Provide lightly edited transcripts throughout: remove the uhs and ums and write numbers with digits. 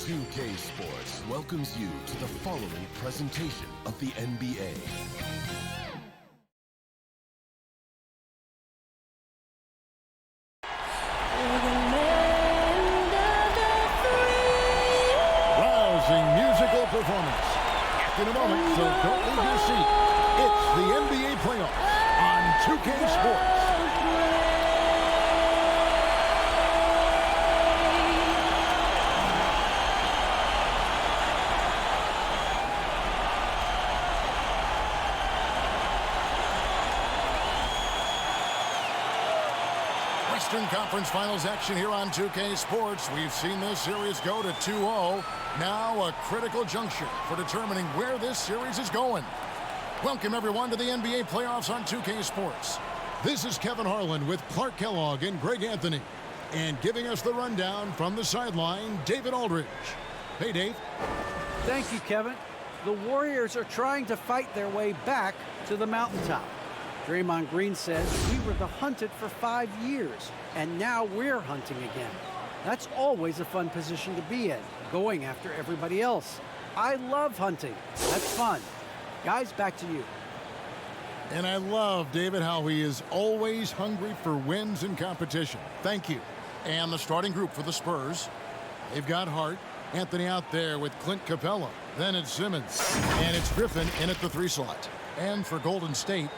2K Sports welcomes you to the following presentation of the NBA. Rousing musical performance. Back in a moment, so don't leave your seat. It's the NBA playoffs on 2K Sports. Western Conference Finals action here on 2K Sports. We've seen this series go to 2-0. Now a critical juncture for determining where this series is going. Welcome, everyone, to the NBA playoffs on 2K Sports. This is Kevin Harlan with Clark Kellogg and Greg Anthony. And giving us the rundown from the sideline, David Aldridge. Hey, Dave. Thank you, Kevin. The Warriors are trying to fight their way back to the mountaintop. Draymond Green says we were the hunted for 5 years, and now we're hunting again. That's always a fun position to be in, going after everybody else. I love hunting. That's fun. Guys, back to you. And I love, David, how he is always hungry for wins and competition. Thank you. And the starting group for the Spurs. They've got Hart. Anthony out there with Clint Capella. Then it's Simmons. And it's Griffin in at the 3 slot. And for Golden State,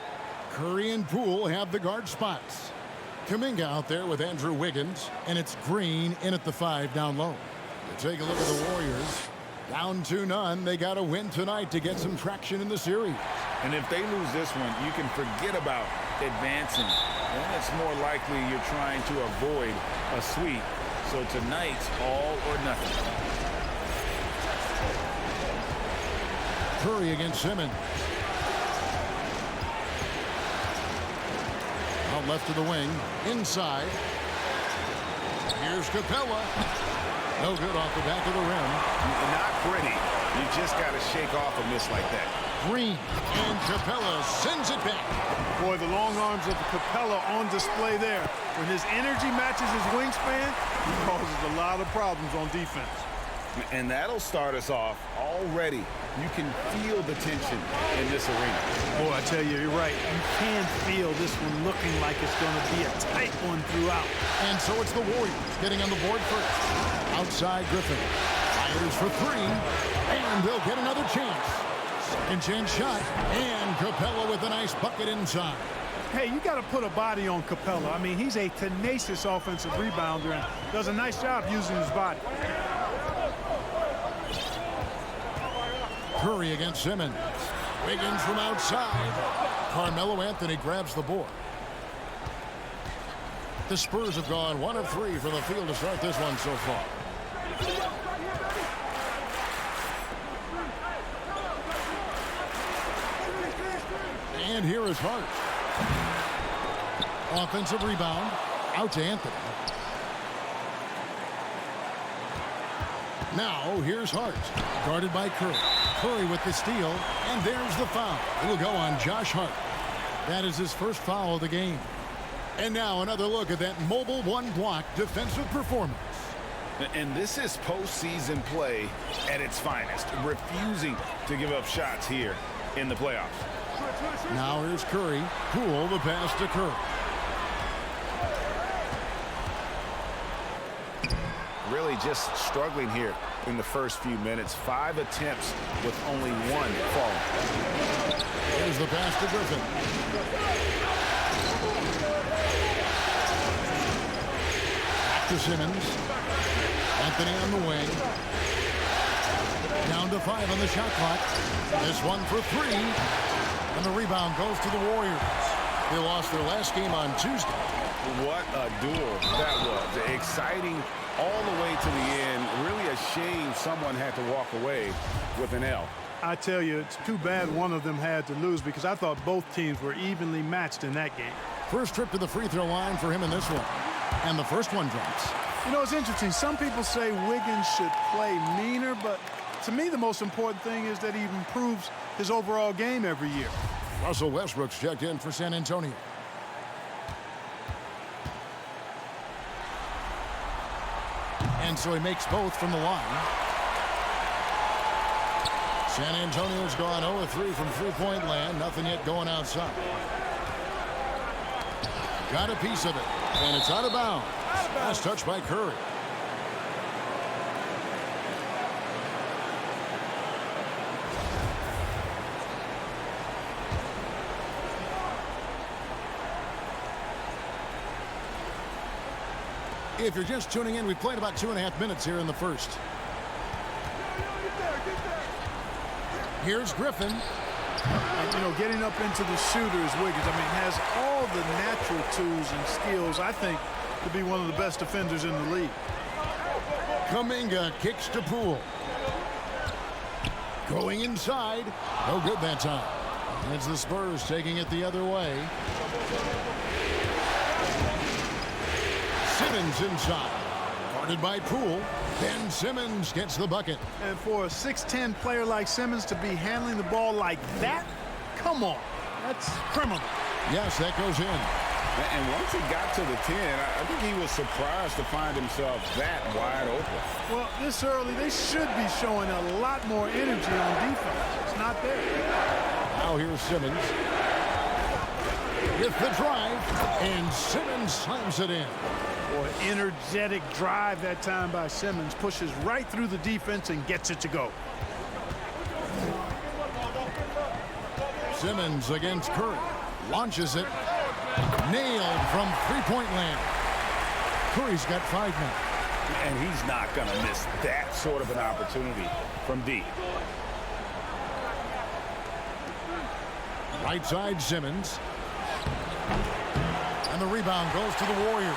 Curry and Poole have the guard spots. Kuminga out there with Andrew Wiggins, and it's Green in at the 5 down low. You take a look at the Warriors. Down 2-0, they got to win tonight to get some traction in the series. And if they lose this one, you can forget about advancing. Then it's more likely you're trying to avoid a sweep. So tonight's all or nothing. Curry against Simmons. Out left to the wing, inside. Here's Capella. No good off the back of the rim. Not pretty. You just got to shake off a miss like that. Green, and Capella sends it back. Boy, the long arms of Capella on display there. When his energy matches his wingspan, he causes a lot of problems on defense. And that'll start us off already. You can feel the tension in this arena. Boy, I tell you, you're right. You can feel this one looking like it's going to be a tight one throughout. And so it's the Warriors getting on the board first. Outside Griffin. Fires for 3. And they'll get another chance. Second chance shot. And Capella with a nice bucket inside. Hey, you got to put a body on Capella. I mean, he's a tenacious offensive rebounder and does a nice job using his body. Curry against Simmons. Wiggins from outside. Carmelo Anthony grabs the board. The Spurs have gone 1 of 3 from the field to start this one so far. And here is Hart. Offensive rebound. Out to Anthony. Now here's Hart. Guarded by Curry. Curry with the steal. And there's the foul. It'll go on Josh Hart. That is his first foul of the game. And now another look at that mobile one-block defensive performance. And this is postseason play at its finest. Refusing to give up shots here in the playoffs. Now here's Curry. Poole the pass to Curry. Really just struggling here in the first few minutes. 5 attempts with only 1 falling. Here's the pass to Griffin. Back to Simmons. Anthony on the wing. Down to 5 on the shot clock. This one for 3. And the rebound goes to the Warriors. They lost their last game on Tuesday. What a duel that was. Exciting all the way to the end. Really a shame someone had to walk away with an L. I tell you, it's too bad one of them had to lose because I thought both teams were evenly matched in that game. First trip to the free throw line for him in this one. And the first one drops. You know, it's interesting. Some people say Wiggins should play meaner, but to me the most important thing is that he improves his overall game every year. Russell Westbrook's checked in for San Antonio. And so he makes both from the line. San Antonio's gone 0-3 from three-point land. Nothing yet going outside. Got a piece of it, and it's out of bounds. Last touch by Curry. If you're just tuning in, we've played about 2.5 minutes here in the first. Here's Griffin. And, you know, getting up into the shooters, Wiggins, I mean, has all the natural tools and skills, I think, to be one of the best defenders in the league. Kuminga kicks to Poole. Going inside. No good that time. It's the Spurs taking it the other way. Simmons inside. Guarded by Poole. Ben Simmons gets the bucket. And for a 6'10 player like Simmons to be handling the ball like that, come on. That's criminal. Yes, that goes in. And once he got to the 10, I think he was surprised to find himself that wide open. Well, this early, they should be showing a lot more energy on defense. It's not there. Now here's Simmons. With the drive, and Simmons slams it in. Boy, energetic drive that time by Simmons. Pushes right through the defense and gets it to go. Simmons against Curry. Launches it. Nailed from three-point land. Curry's got 5 now. And he's not going to miss that sort of an opportunity from deep. Right side Simmons. And the rebound goes to the Warriors.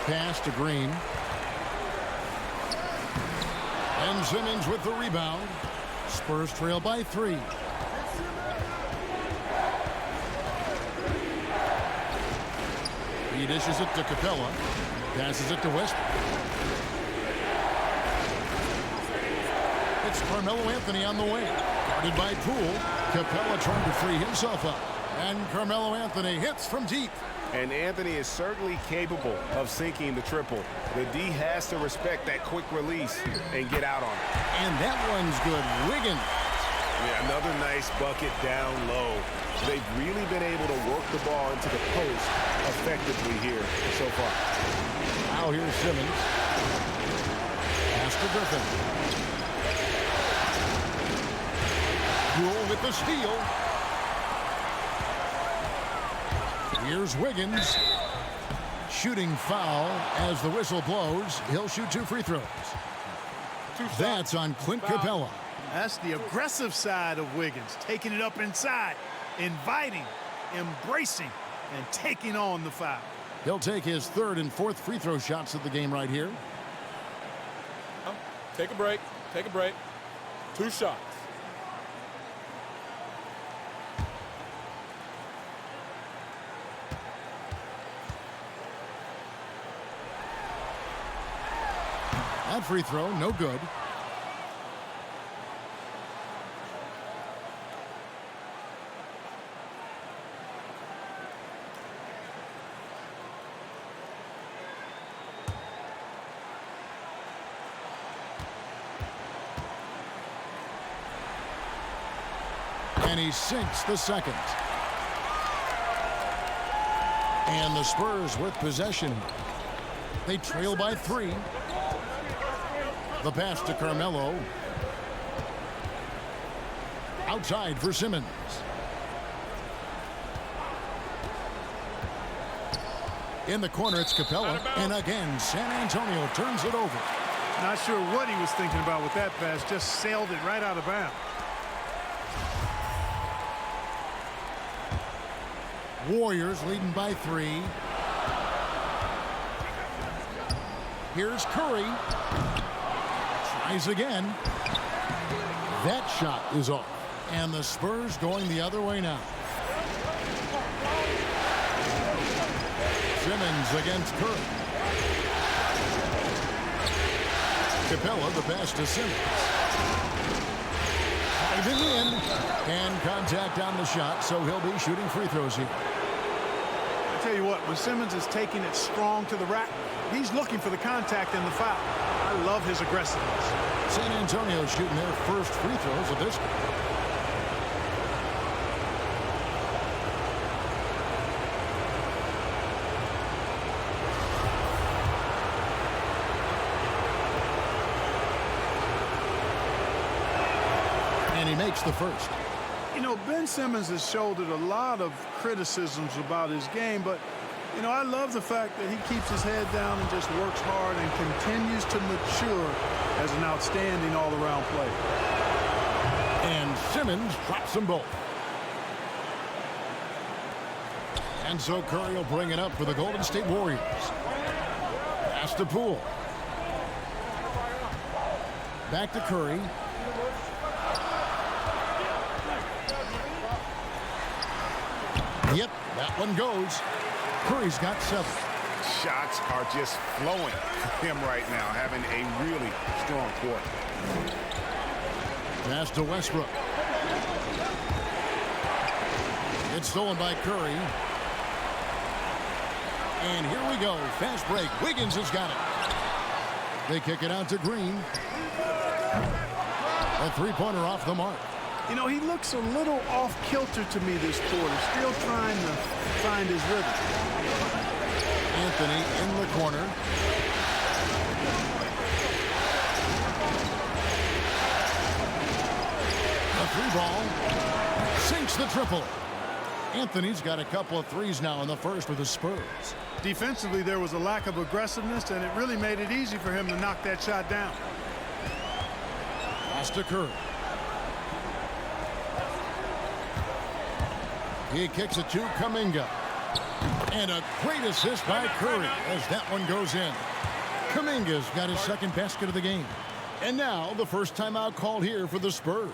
Pass to Green. And Simmons with the rebound. Spurs trail by 3. He dishes it to Capella. Passes it to Westbrook. It's Carmelo Anthony on the wing. Guarded by Poole. Capella trying to free himself up. And Carmelo Anthony hits from deep. And Anthony is certainly capable of sinking the triple. The D has to respect that quick release and get out on it. And that one's good. Wiggins. Yeah, another nice bucket down low. They've really been able to work the ball into the post effectively here so far. Now here's Simmons. Pass to Griffin. Poole with the steal. Here's Wiggins. Shooting foul as the whistle blows. He'll shoot 2 free throws. That's on Clint Capella. That's the aggressive side of Wiggins. Taking it up inside. Inviting, embracing, and taking on the foul. He'll take his 3rd and 4th free throw shots of the game right here. Take a break. Take a break. 2 shots. That free throw, no good. And he sinks the 2nd. And the Spurs with possession. They trail by 3. The pass to Carmelo. Outside for Simmons. In the corner, it's Capella. And again, San Antonio turns it over. Not sure what he was thinking about with that pass. Just sailed it right out of bounds. Warriors leading by 3. Here's Curry. Tries again. That shot is off. And the Spurs going the other way now. Simmons against Curry. Capella, the pass to Simmons. Diving in. And contact on the shot, so he'll be shooting free throws here. I tell you what, when Simmons is taking it strong to the rack, He's looking for the contact and the foul. I love his aggressiveness. San Antonio shooting their first free throws of this game. And he makes the first. You know, Ben Simmons has shouldered a lot of criticisms about his game, but, you know, I love the fact that he keeps his head down and just works hard and continues to mature as an outstanding all-around player. And Simmons drops them both. And so Curry will bring it up for the Golden State Warriors. Pass to Poole. Back to Curry. Yep, that one goes. Curry's got 7. Shots are just flowing for him right now, having a really strong quarter. Pass to Westbrook. It's stolen by Curry. And here we go. Fast break. Wiggins has got it. They kick it out to Green. A three-pointer off the mark. You know, he looks a little off-kilter to me this quarter, still trying to find his rhythm. Anthony in the corner. A three ball. Sinks the triple. Anthony's got a couple of threes now in the first with the Spurs. Defensively, there was a lack of aggressiveness, and it really made it easy for him to knock that shot down. Pass to Curry. He kicks it to Kuminga. And a great assist by Curry as that one goes in. Kuminga's got his second basket of the game. And now the first timeout called here for the Spurs.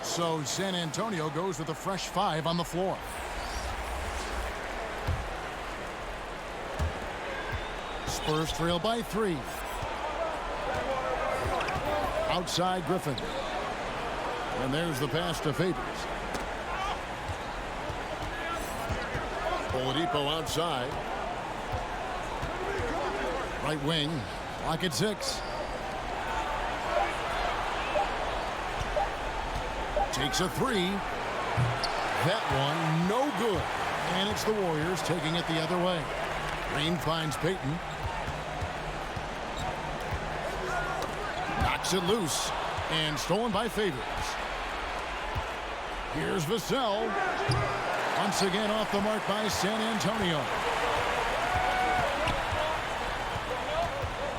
So San Antonio goes with a fresh 5 on the floor. Spurs trail by 3. Outside Griffin. And there's the pass to Favors. Oladipo outside. Right wing. Clock at 6. Takes a 3. That one no good. And it's the Warriors taking it the other way. Green finds Payton. Knocks it loose. And stolen by Favors. Here's Vassell. Once again off the mark by San Antonio.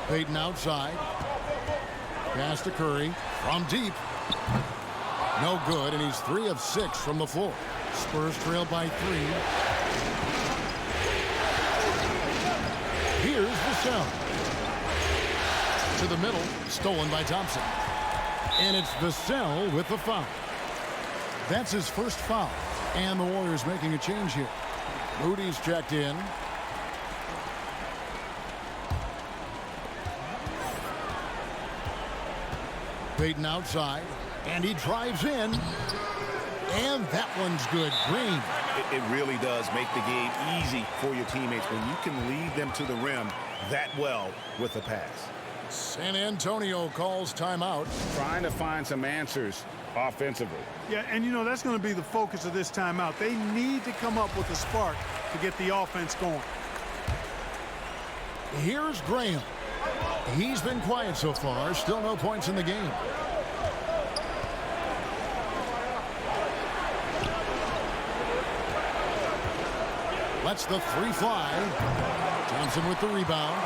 Payton outside. Pass to Curry. From deep. No good, and he's 3 of 6 from the floor. Spurs trail by 3. Here's Vassell. To the middle. Stolen by Thompson. And it's Vassell with the foul. That's his first foul. And the Warriors making a change here. Moody's checked in. Payton outside. And he drives in. And that one's good. Green. It really does make the game easy for your teammates when you can lead them to the rim that well with a pass. San Antonio calls timeout. Trying to find some answers offensively. Yeah, and you know, that's going to be the focus of this timeout. They need to come up with a spark to get the offense going. Here's Graham. He's been quiet so far. Still no points in the game. Lets the 3 fly. Johnson with the rebound.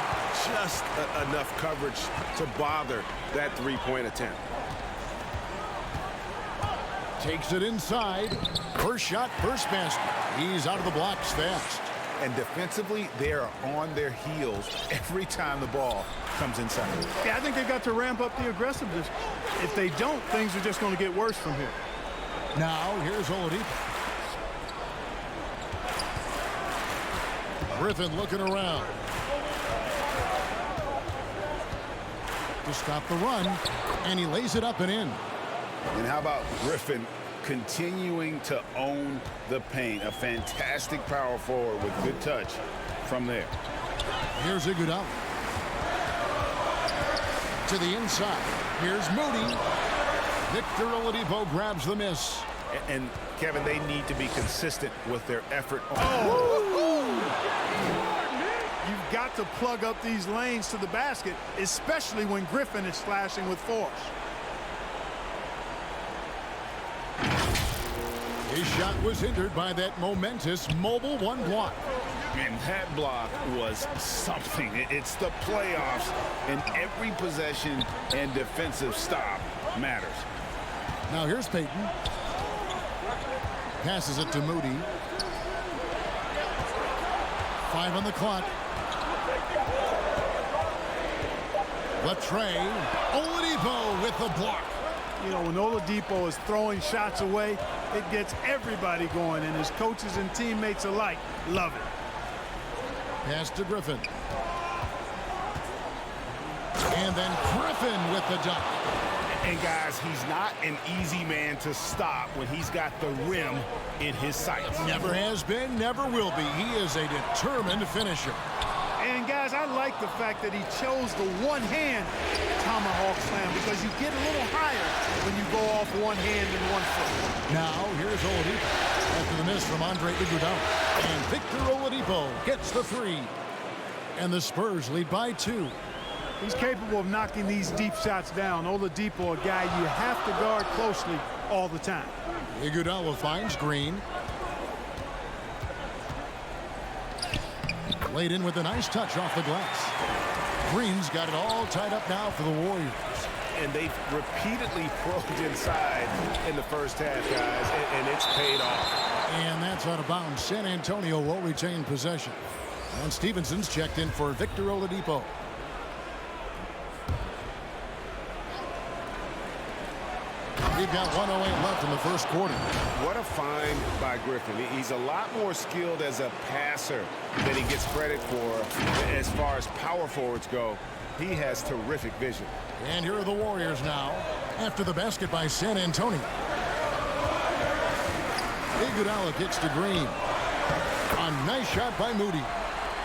Just enough coverage to bother that three-point attempt. Takes it inside. First shot, first basket. He's out of the blocks fast. And defensively, they are on their heels every time the ball comes inside. Yeah, I think they've got to ramp up the aggressiveness. If they don't, things are just going to get worse from here. Now, here's Oladipo. Griffin looking around. To stop the run, and he lays it up and in. And how about Griffin continuing to own the paint. A fantastic power forward with good touch from there. Here's Iguodala. To the inside. Here's Moody. Victor Oladipo grabs the miss. And Kevin, they need to be consistent with their effort. You've got to plug up these lanes to the basket, especially when Griffin is slashing with force. His shot was hindered by that momentous mobile one block. And that block was something. It's the playoffs, and every possession and defensive stop matters. Now here's Payton. Passes it to Moody. 5 on the clock. Latrey. Oladipo with the block. You know, when Oladipo is throwing shots away, it gets everybody going, and his coaches and teammates alike love it. Pass to Griffin. And then Griffin with the dunk. And guys, he's not an easy man to stop when he's got the rim in his sights. Never has been, never will be. He is a determined finisher. And guys, I like the fact that he chose the one-hand tomahawk slam, because you get a little higher when you go off one hand and one foot. Now here's Oladipo after the miss from Andre Iguodala. And Victor Oladipo gets the 3. And the Spurs lead by 2. He's capable of knocking these deep shots down. Oladipo, a guy you have to guard closely all the time. Iguodala finds Green. Laid in with a nice touch off the glass. Green's got it all tied up now for the Warriors. And they've repeatedly probed inside in the first half, guys, and it's paid off. And that's out of bounds. San Antonio will retain possession. And Stevenson's checked in for Victor Oladipo. We've got 1:08 left in the first quarter. What a find by Griffin. He's a lot more skilled as a passer than he gets credit for as far as power forwards go. He has terrific vision. And here are the Warriors now after the basket by San Antonio. Iguodala gets to Green. A nice shot by Moody.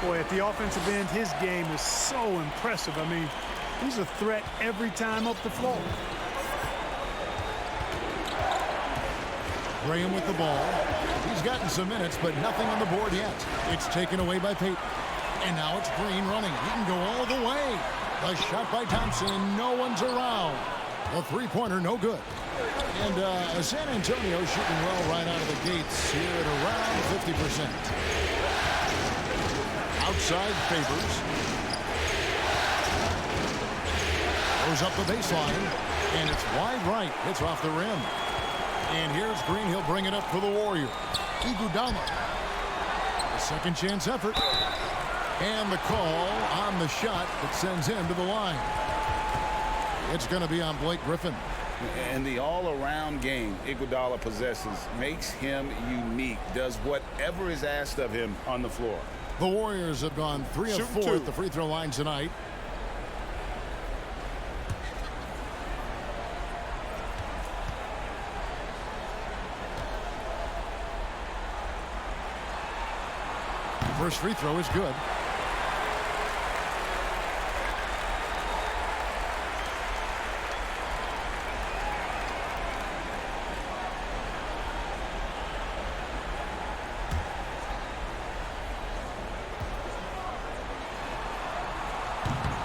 Boy, at the offensive end, his game is so impressive. I mean, he's a threat every time up the floor. Graham with the ball. He's gotten some minutes, but nothing on the board yet. It's taken away by Payton. And now it's Green running. He can go all the way. The shot by Thompson, and no one's around. The three-pointer, no good. And San Antonio shooting well right out of the gates here at around 50%. Outside Favors. Goes up the baseline, and it's wide right. It's off the rim. And here's Green. He'll bring it up for the Warriors. Iguodala. A second chance effort. And the call on the shot that sends him to the line. It's going to be on Blake Griffin. And the all-around game Iguodala possesses makes him unique. Does whatever is asked of him on the floor. The Warriors have gone 3 of 4 at the free throw line tonight. First free throw is good.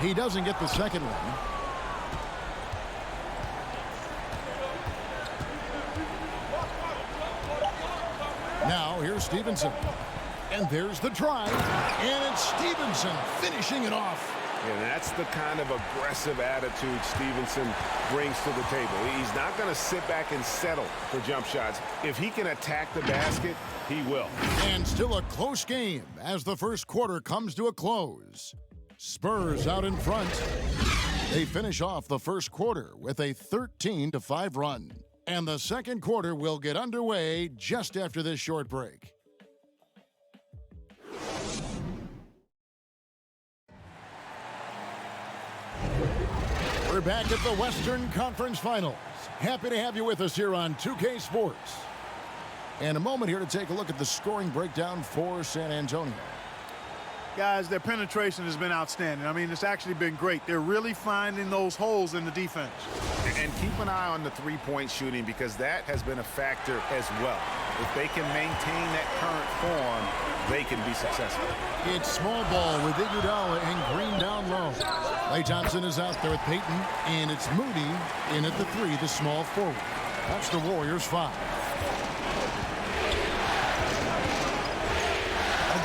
He doesn't get the second one. Now here's Stevenson. And there's the drive. And it's Stevenson finishing it off. And that's the kind of aggressive attitude Stevenson brings to the table. He's not going to sit back and settle for jump shots. If he can attack the basket, he will. And still a close game as the first quarter comes to a close. Spurs out in front. They finish off the first quarter with a 13-5 run. And the second quarter will get underway just after this short break. We're We're back at the Western Conference Finals. Happy to have you with us here on 2K Sports. And a moment here to take a look at the scoring breakdown for San Antonio. Guys, their penetration has been outstanding. I mean, it's actually been great. They're really finding those holes in the defense. And keep an eye on the three-point shooting because that has been a factor as well. If they can maintain that current form, they can be successful. It's small ball with Iguodala and Green down low. Klay Thompson is out there with Payton, and it's Moody in at the 3, the small forward. That's the Warriors' 5.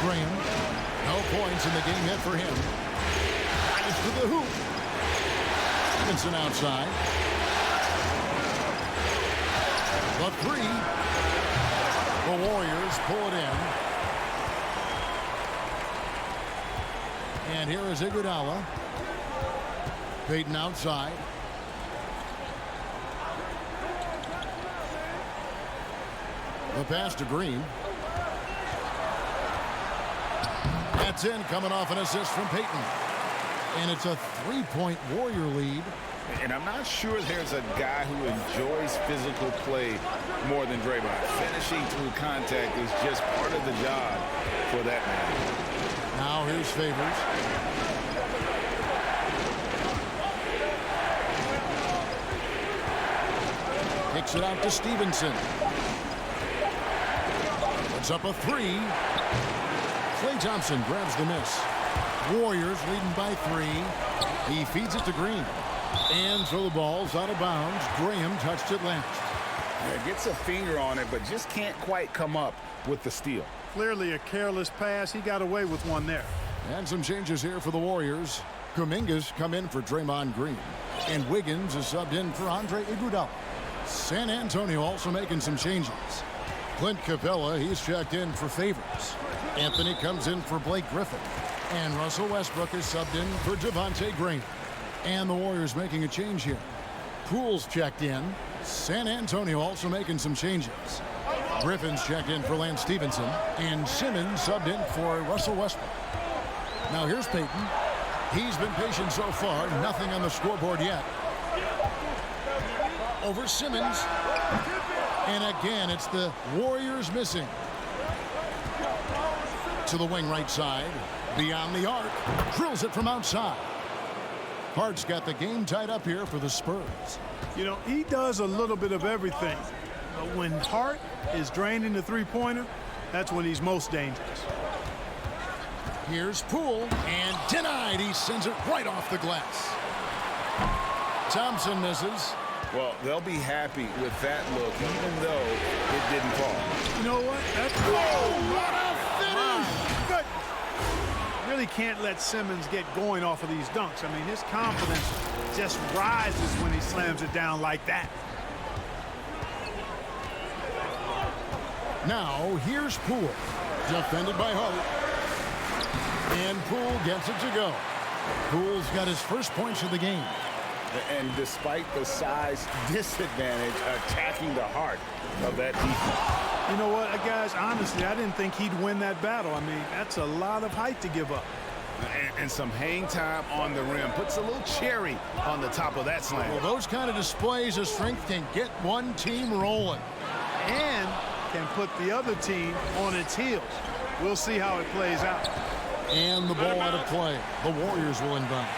Graham, no points in the game yet for him. It's to the hoop. Stevenson outside. The 3. The Warriors pull it in. And here is Iguodala. Payton outside. The pass to Green. That's in, coming off an assist from Payton. And it's a 3-point Warrior lead. And I'm not sure there's a guy who enjoys physical play more than Draymond. Finishing through contact is just part of the job for that man. Now here's Favors. Kicks it out to Stevenson. Puts up a 3. Klay Thompson grabs the miss. Warriors leading by 3. He feeds it to Green. And so the ball's out of bounds. Graham touched it last. Yeah, gets a finger on it, but just can't quite come up with the steal. Clearly a careless pass. He got away with one there. And some changes here for the Warriors. Kuminga's come in for Draymond Green. And Wiggins is subbed in for Andre Iguodala. San Antonio also making some changes. Clint Capella, he's checked in for Favors. Anthony comes in for Blake Griffin. And Russell Westbrook is subbed in for Devontae Graham. And the Warriors making a change here. Poole's checked in. San Antonio also making some changes. Griffin's checked in for Lance Stevenson. And Simmons subbed in for Russell Westbrook. Now here's Payton. He's been patient so far. Nothing on the scoreboard yet. Over Simmons. And again, it's the Warriors missing. To the wing right side. Beyond the arc. Drills it from outside. Hart's got the game tied up here for the Spurs. You know, he does a little bit of everything. But when Hart is draining the three-pointer, that's when he's most dangerous. Here's Poole. And denied. He sends it right off the glass. Thompson misses. Well, they'll be happy with that look, even though it didn't fall. You know what? That's What a finish! Good. Really can't let Simmons get going off of these dunks. I mean, his confidence just rises when he slams it down like that. Now, here's Poole. Defended by Hart. And Poole gets it to go. Poole's got his first points of the game. And despite the size disadvantage, attacking the heart of that defense. You know what, guys, honestly, I didn't think he'd win that battle. I mean, that's a lot of height to give up. And some hang time on the rim. Puts a little cherry on the top of that slam. Well, those kind of displays of strength can get one team rolling. And can put the other team on its heels. We'll see how it plays out. And the ball out of play. The Warriors will inbound.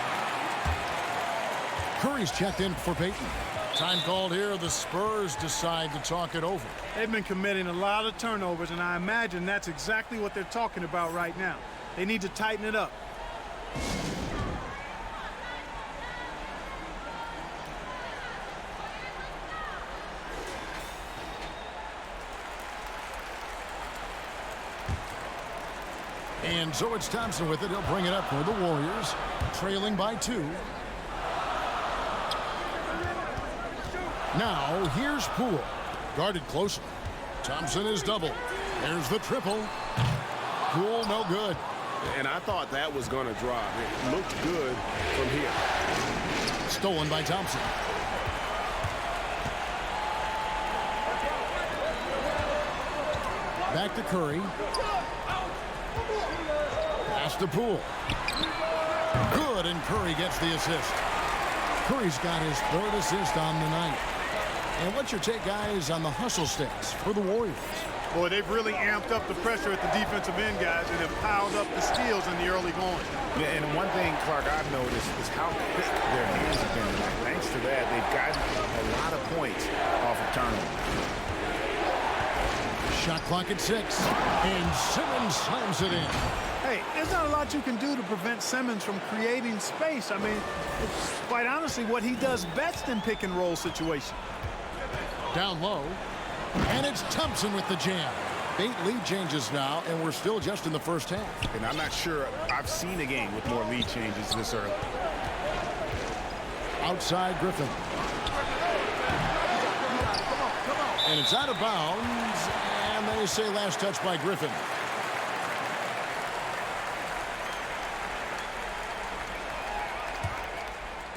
Curry's checked in for Payton. Time called here. The Spurs decide to talk it over. They've been committing a lot of turnovers, and I imagine that's exactly what they're talking about right now. They need to tighten it up. And so it's Thompson with it. He'll bring it up for the Warriors, trailing by 2. Now, here's Poole. Guarded closely. Thompson is double. There's the triple. Poole, no good. And I thought that was going to drop. It looked good from here. Stolen by Thompson. Back to Curry. Pass to Poole. Good, and Curry gets the assist. Curry's got his third assist on the night. And what's your take, guys, on the hustle stats for the Warriors? Boy, they've really amped up the pressure at the defensive end, guys, and have piled up the steals in the early going. Yeah, and one thing, Clark, I've noticed is how quick their hands have been tonight. Thanks to that, they've gotten a lot of points off of turnovers. Shot clock at 6, and Simmons slams it in. Hey, there's not a lot you can do to prevent Simmons from creating space. I mean, it's quite honestly what he does best in pick-and-roll situations. Down low, and it's Thompson with the jam. 8 lead changes now, and we're still just in the first half. And I'm not sure I've seen a game with more lead changes this early. Outside Griffin. And it's out of bounds, and they say last touch by Griffin.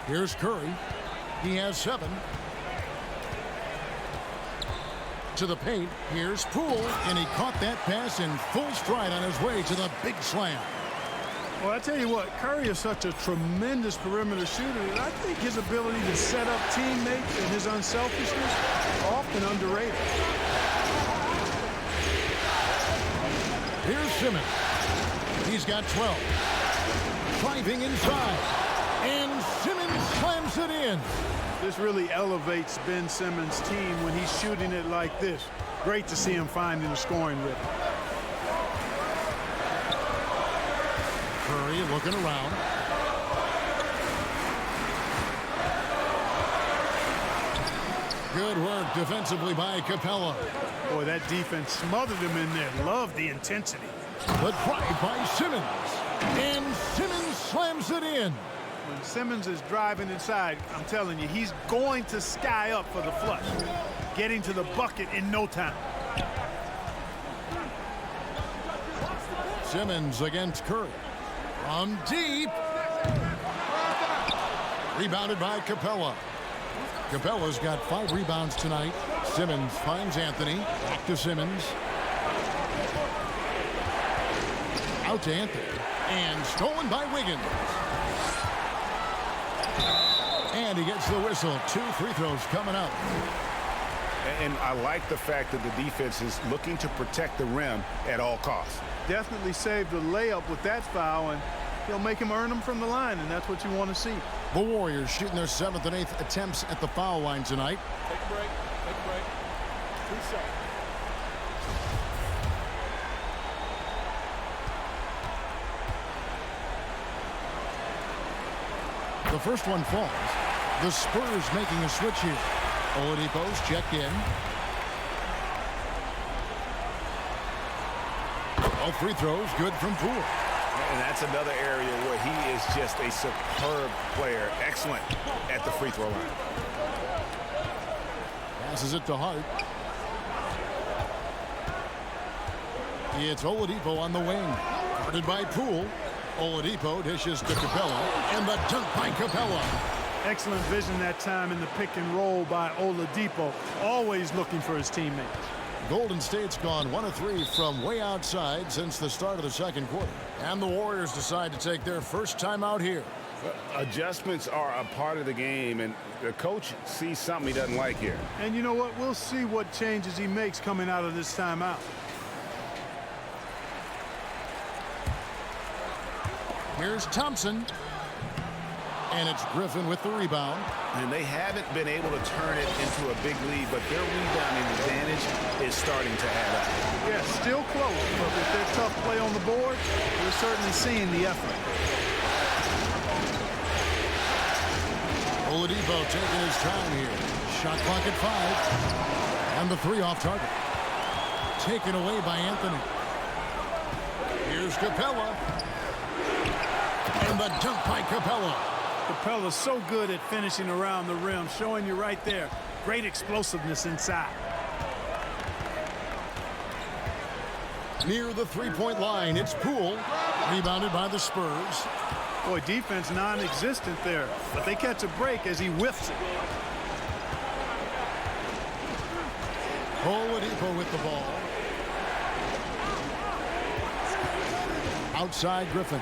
Here's Curry. He has 7. To the paint. Here's Poole, and he caught that pass in full stride on his way to the big slam. Well, I tell you what, Curry is such a tremendous perimeter shooter that I think his ability to set up teammates and his unselfishness are often underrated. Here's Simmons. He's got 12. Driving inside. And Simmons slams it in. This really elevates Ben Simmons' team when he's shooting it like this. Great to see him finding a scoring rhythm. Curry looking around. Good work defensively by Capella. Boy, that defense smothered him in there. Love the intensity. The drive by Simmons. And Simmons slams it in. When Simmons is driving inside, I'm telling you, he's going to sky up for the flush. Getting to the bucket in no time. Simmons against Curry. From deep. Rebounded by Capella. Capella's got 5 rebounds tonight. Simmons finds Anthony. Back to Simmons. Out to Anthony. And stolen by Wiggins. And he gets the whistle. 2 free throws coming up. And I like the fact that the defense is looking to protect the rim at all costs. Definitely saved the layup with that foul, and he'll make him earn them from the line, and that's what you want to see. The Warriors shooting their 7th and 8th attempts at the foul line tonight. Take a break. Take a break. 2 shots. The first one falls. The Spurs making a switch here. Oladipo's checked in. All free throws good from Poole. And that's another area where he is just a superb player. Excellent at the free throw line. Passes it to Hart. It's Oladipo on the wing. Guarded by Poole. Oladipo dishes to Capella. And the dunk by Capella. Excellent vision that time in the pick and roll by Oladipo. Always looking for his teammates. Golden State's gone 1 of 3 from way outside since the start of the second quarter. And the Warriors decide to take their first time out here. Adjustments are a part of the game, and the coach sees something he doesn't like here. And you know what? We'll see what changes he makes coming out of this timeout. Here's Thompson. And it's Griffin with the rebound. And they haven't been able to turn it into a big lead, but their rebounding advantage is starting to add up. Yeah, still close, but with their tough play on the board, we're certainly seeing the effort. Oladipo taking his time here. Shot clock at 5. And the 3 off target. Taken away by Anthony. Here's Capella. And the dunk by Capella. Capella's so good at finishing around the rim, showing you right there. Great explosiveness inside. Near the 3-point line, it's Poole. Rebounded by the Spurs. Boy, defense non-existent there, but they catch a break as he whiffs it. Oladipo with the ball. Outside Griffin.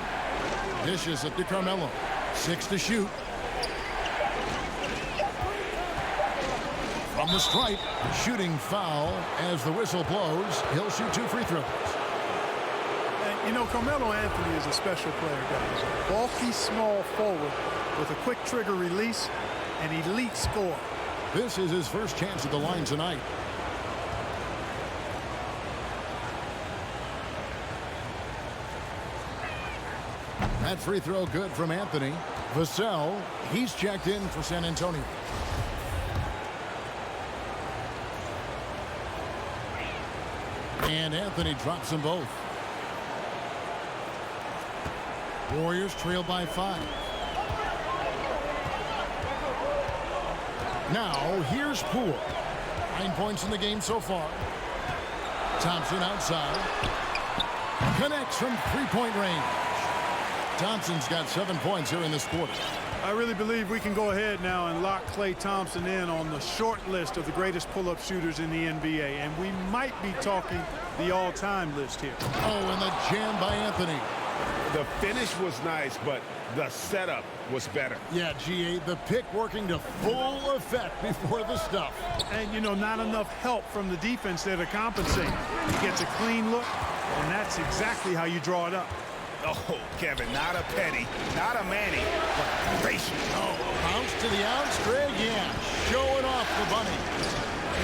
Dishes it to Carmelo. 6 to shoot. From the stripe, shooting foul as the whistle blows. He'll shoot 2 free throws. And, you know, Carmelo Anthony is a special player, guys. A bulky, small forward with a quick trigger release, an elite scorer. This is his first chance at the line tonight. That free throw good from Anthony. Vassell, he's checked in for San Antonio. And Anthony drops them both. Warriors trail by 5. Now, here's Poole. 9 points in the game so far. Thompson outside. Connects from three-point range. Thompson's got 7 points here in this quarter. I really believe we can go ahead now and lock Klay Thompson in on the short list of the greatest pull-up shooters in the NBA. And we might be talking the all-time list here. Oh, and the jam by Anthony. The finish was nice, but the setup was better. Yeah, G8, the pick working to full effect before the stuff. And, you know, not enough help from the defense there to compensate. He gets a clean look, and that's exactly how you draw it up. Oh, Kevin, not a Petty, not a Manny, but facial. Oh, bounce to the outs, Greg, yeah, showing off the bunny.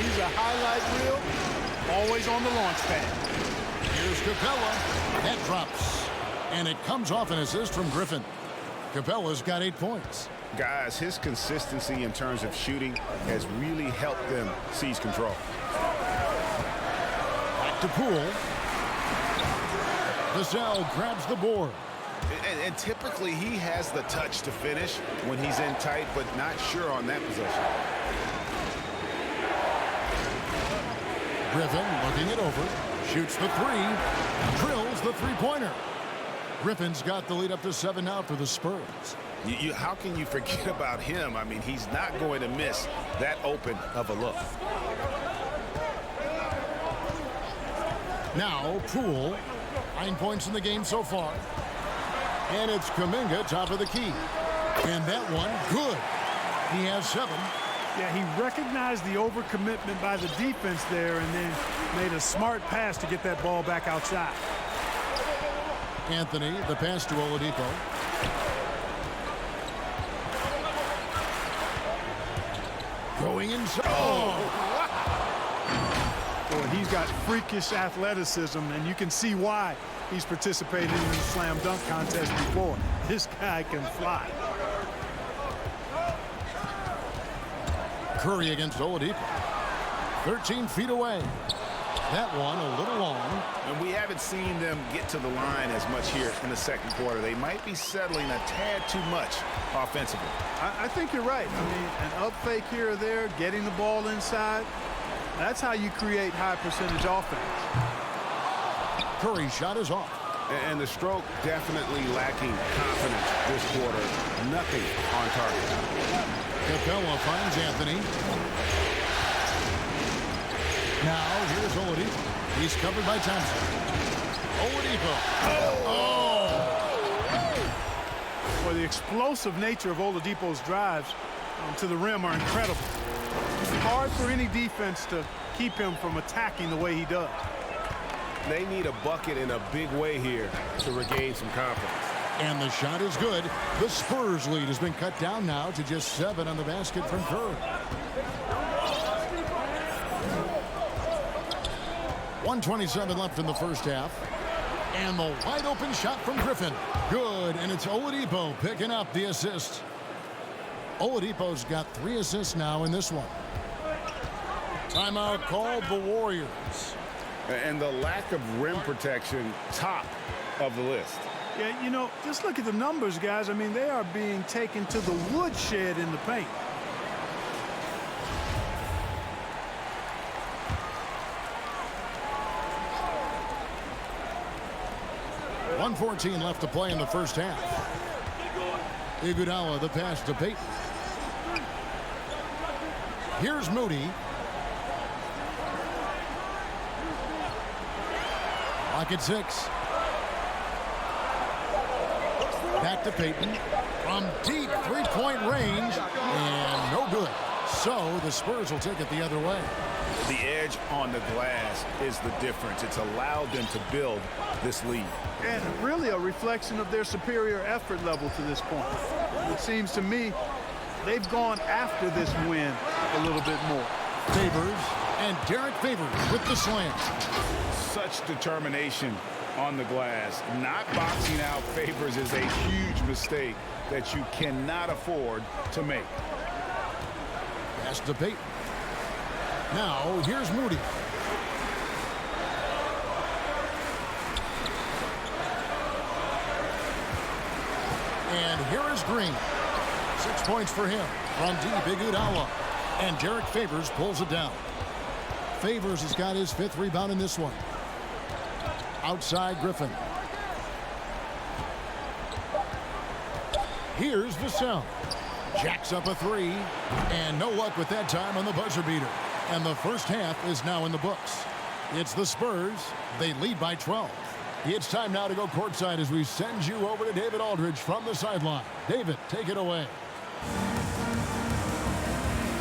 He's a highlight reel, always on the launch pad. Here's Capella. That drops. And it comes off an assist from Griffin. Capella's got 8 points. Guys, his consistency in terms of shooting has really helped them seize control. Back to Poole. Vassell grabs the board. And typically he has the touch to finish when he's in tight, but not sure on that possession. Griffin looking it over. Shoots the 3. Drills the three-pointer. Griffin's got the lead up to 7 now for the Spurs. How can you forget about him? I mean, he's not going to miss that open of a look. Now, Poole. 9 points in the game so far. And it's Kuminga, top of the key. And that one, good. He has 7. Yeah, he recognized the overcommitment by the defense there and then made a smart pass to get that ball back outside. Anthony, the pass to Oladipo. Going inside. Oh! Boy, he's got freakish athleticism, and you can see why he's participated in the slam dunk contest before. This guy can fly. Curry against Oladipo. 13 feet away. That one a little long. And we haven't seen them get to the line as much here in the second quarter. They might be settling a tad too much offensively. I think you're right. I mean, an up fake here or there, getting the ball inside. That's how you create high percentage offense. Curry's shot is off. And the stroke definitely lacking confidence this quarter. Nothing on target. Capella finds Anthony. Now here's Oladipo. He's covered by Thompson. Oladipo. Well, the explosive nature of Oladipo's drives to the rim are incredible. It's hard for any defense to keep him from attacking the way he does. They need a bucket in a big way here to regain some confidence. And the shot is good. The Spurs lead has been cut down now to just 7 on the basket from Curry. 1:27 left in the first half. And the wide open shot from Griffin. Good, and it's Oladipo picking up the assist. Oladipo's got 3 assists now in this one. Timeout called the Warriors. And the lack of rim protection, top of the list. Yeah, you know, just look at the numbers, guys. I mean, they are being taken to the woodshed in the paint. .114 left to play in the first half. Iguodala the pass to Payton. Here's Moody. Lock at 6. Back to Payton. From deep three-point range. And no good. So the Spurs will take it the other way. The edge on the glass is the difference. It's allowed them to build this lead. And really a reflection of their superior effort level to this point. It seems to me they've gone after this win a little bit more. Favors, and Derek Favors with the slam. Such determination on the glass. Not boxing out Favors is a huge mistake that you cannot afford to make. Pass to Peyton. Now, here's Moody. And here is Green. 6 points for him from D. Big Iguodala. And Derek Favors pulls it down. Favors has got his 5th rebound in this one. Outside Griffin. Here's Vassell. Jacks up a 3. And no luck with that time on the buzzer beater. And the first half is now in the books. It's the Spurs. They lead by 12. It's time now to go courtside as we send you over to David Aldridge from the sideline. David, take it away.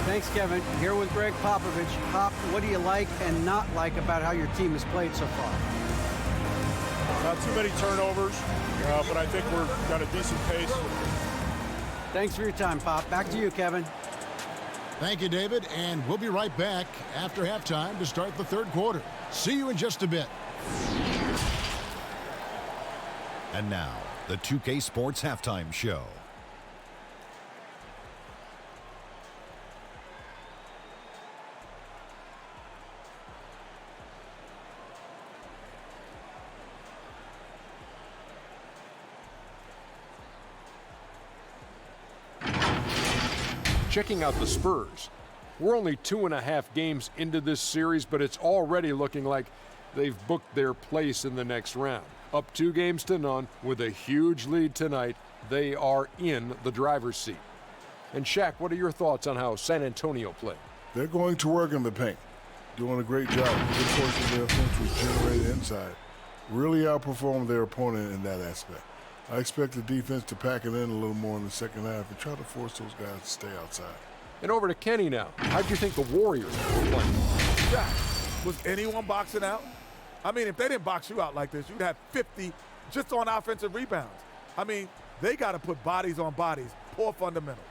Thanks, Kevin. Here with Greg Popovich. Pop, what do you like and not like about how your team has played so far? Not too many turnovers, but I think we've got a decent pace. Thanks for your time, Pop. Back to you, Kevin. Thank you, David, and we'll be right back after halftime to start the third quarter. See you in just a bit. And now, the 2K Sports Halftime Show. Checking out the Spurs. We're only 2.5 games into this series, but it's already looking like they've booked their place in the next round. Up 2 games to none with a huge lead tonight. They are in the driver's seat. And Shaq, what are your thoughts on how San Antonio played? They're going to work in the paint, doing a great job. Good portion of their offense was generated inside. Really outperformed their opponent in that aspect. I expect the defense to pack it in a little more in the second half and try to force those guys to stay outside. And over to Kenny now. How'd you think the Warriors were playing? Yeah. Was anyone boxing out? I mean, if they didn't box you out like this, you'd have 50 just on offensive rebounds. I mean, they got to put bodies on bodies. Poor fundamentals.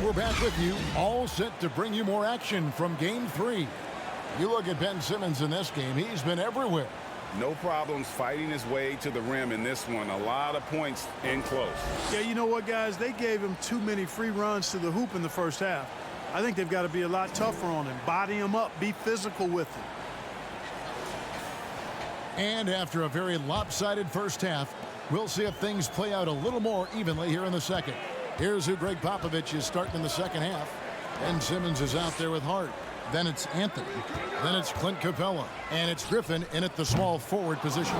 We're back with you, all set to bring you more action from Game 3. You look at Ben Simmons in this game, he's been everywhere. No problems fighting his way to the rim in this one. A lot of points in close. Yeah, you know what, guys? They gave him too many free runs to the hoop in the first half. I think they've got to be a lot tougher on him. Body him up, be physical with him. And after a very lopsided first half, we'll see if things play out a little more evenly here in the second. Here's who Greg Popovich is starting in the second half. Ben Simmons is out there with Hart. Then it's Anthony. Then it's Clint Capella. And it's Griffin in at the small forward position.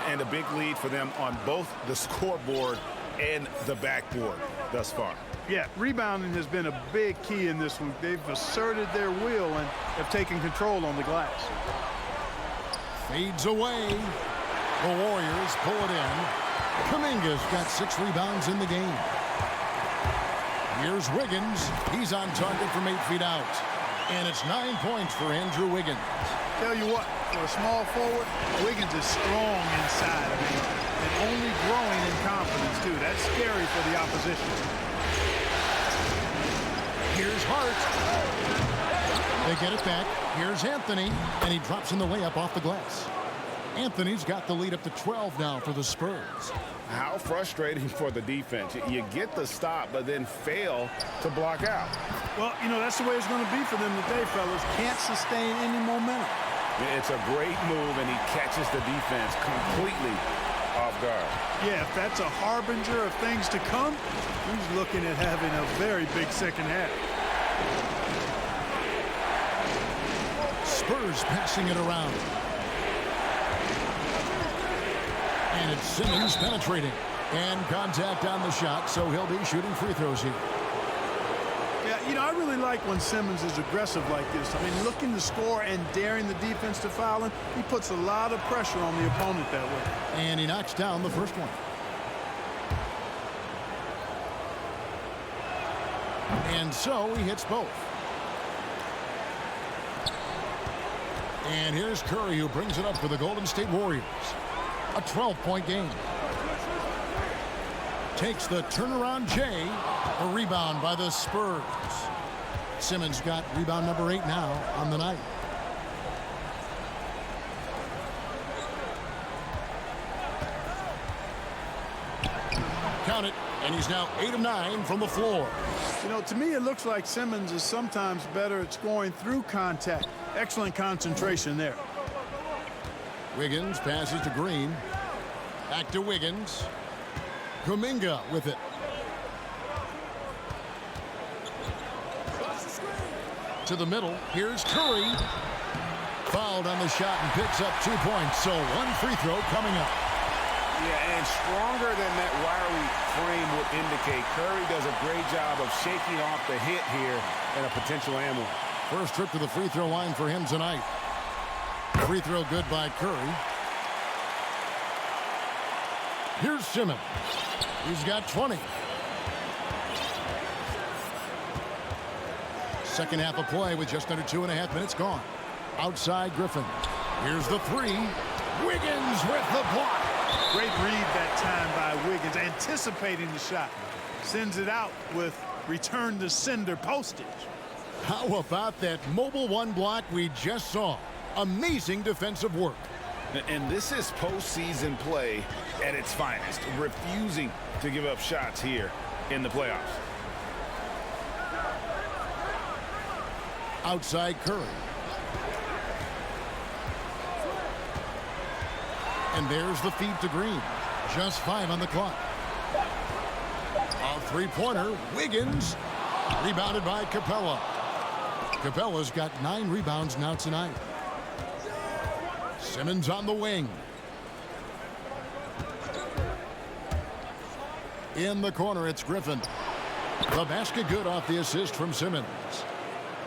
And a big lead for them on both the scoreboard and the backboard thus far. Yeah, rebounding has been a big key in this one. They've asserted their will and have taken control on the glass. Fades away. The Warriors pull it in. Kuminga's got 6 rebounds in the game. Here's Wiggins. He's on target from 8 feet out. And it's 9 points for Andrew Wiggins. Tell you what, for a small forward, Wiggins is strong inside. I mean, and only growing in confidence, too. That's scary for the opposition. Here's Hart. They get it back. Here's Anthony. And he drops in the layup off the glass. Anthony's got the lead up to 12 now for the Spurs. How frustrating for the defense. You get the stop, but then fail to block out. Well, you know, that's the way it's going to be for them today, fellas. Can't sustain any momentum. It's a great move, and he catches the defense completely off guard. Yeah, if that's a harbinger of things to come, he's looking at having a very big second half. Spurs passing it around. And it's Simmons penetrating. And contact on the shot, so he'll be shooting free throws here. Yeah, You know, I really like when Simmons is aggressive like this. I mean, looking to score and daring the defense to foul him, he puts a lot of pressure on the opponent that way. And he knocks down the first one. And so he hits both. And here's Curry, who brings it up for the Golden State Warriors. A 12-point game. Takes the turnaround J. A rebound by the Spurs. Simmons got rebound number 8 now on the night. Count it, and he's now 8 of 9 from the floor. You know, to me, it looks like Simmons is sometimes better at scoring through contact. Excellent concentration there. Wiggins passes to Green. Back to Wiggins. Kuminga with it. To the middle. Here's Curry. Fouled on the shot and picks up 2 points. So one free throw coming up. Yeah, and stronger than that wiry frame would indicate, Curry does a great job of shaking off the hit here and a potential and one. First trip to the free throw line for him tonight. Free throw good by Curry. Here's Simmons. He's got 20. Second half of play with just under 2.5 minutes gone. Outside Griffin. Here's the three. Wiggins with the block. Great read that time by Wiggins, anticipating the shot. Sends it out with return to sender postage. How about that mobile one block we just saw? Amazing defensive work. And this is postseason play at its finest, refusing to give up shots here in the playoffs. Outside Curry. And there's the feed to Green. Just 5 on the clock. A three-pointer. Wiggins. Rebounded by Capella. Capella's got 9 rebounds now tonight. Simmons on the wing. In the corner, it's Griffin. The basket good off the assist from Simmons.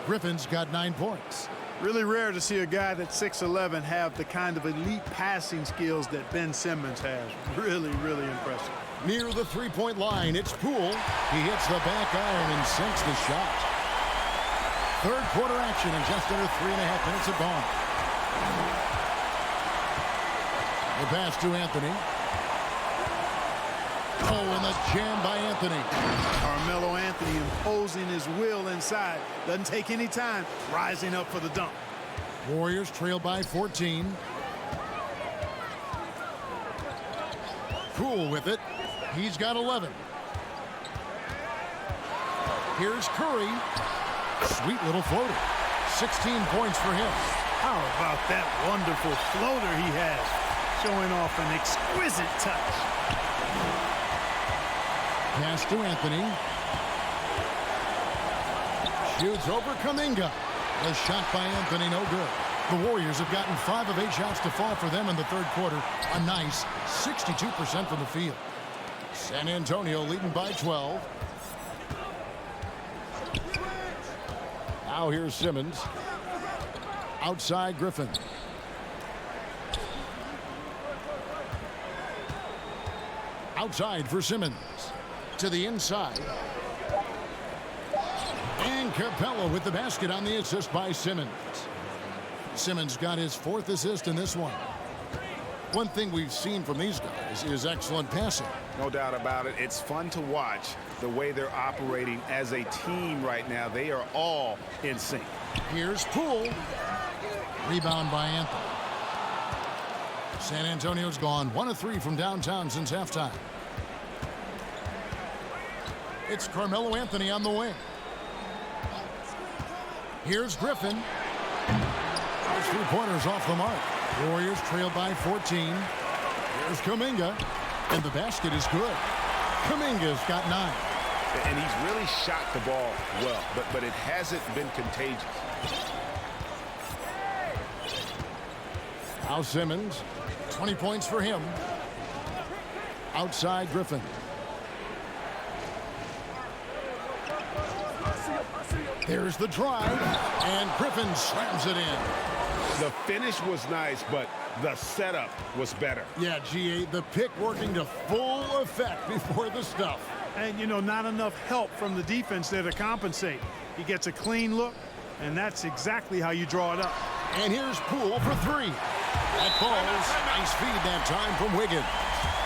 Griffin's got 9 points. Really rare to see a guy that's 6'11" have the kind of elite passing skills that Ben Simmons has. Really, really impressive. Near the three-point line, it's Poole. He hits the back iron and sinks the shot. Third quarter action in just under 3.5 minutes have gone. The pass to Anthony. Oh, and the jam by Anthony. Carmelo Anthony imposing his will inside. Doesn't take any time. Rising up for the dunk. Warriors trail by 14. Poole with it. He's got 11. Here's Curry. Sweet little floater. 16 points for him. How about that wonderful floater he has? Showing off an exquisite touch. Pass to Anthony. Shoots over Kuminga. The shot by Anthony, no good. The Warriors have gotten 5 of 8 shots to fall for them in the third quarter. A nice 62% from the field. San Antonio leading by 12. Now here's Simmons. Outside Griffin. Outside for Simmons. To the inside. And Capella with the basket on the assist by Simmons. Simmons got his 4th assist in this one. One thing we've seen from these guys is excellent passing. No doubt about it. It's fun to watch the way they're operating as a team right now. They are all in sync. Here's Poole. Rebound by Anthony. San Antonio's gone 1 of 3 from downtown since halftime. It's Carmelo Anthony on the wing. Here's Griffin. Those 3-pointers off the mark. Warriors trail by 14. Here's Kuminga. And the basket is good. Kuminga's got 9. And he's really shot the ball well, but it hasn't been contagious. Now Simmons. 20 points for him. Outside Griffin. There's the drive, and Griffin slams it in. The finish was nice, but the setup was better. Yeah, GA, the pick working to full effect before the stuff. And, you know, not enough help from the defense there to compensate. He gets a clean look, and that's exactly how you draw it up. And here's Poole for three. That falls. Nice feed that time from Wiggins.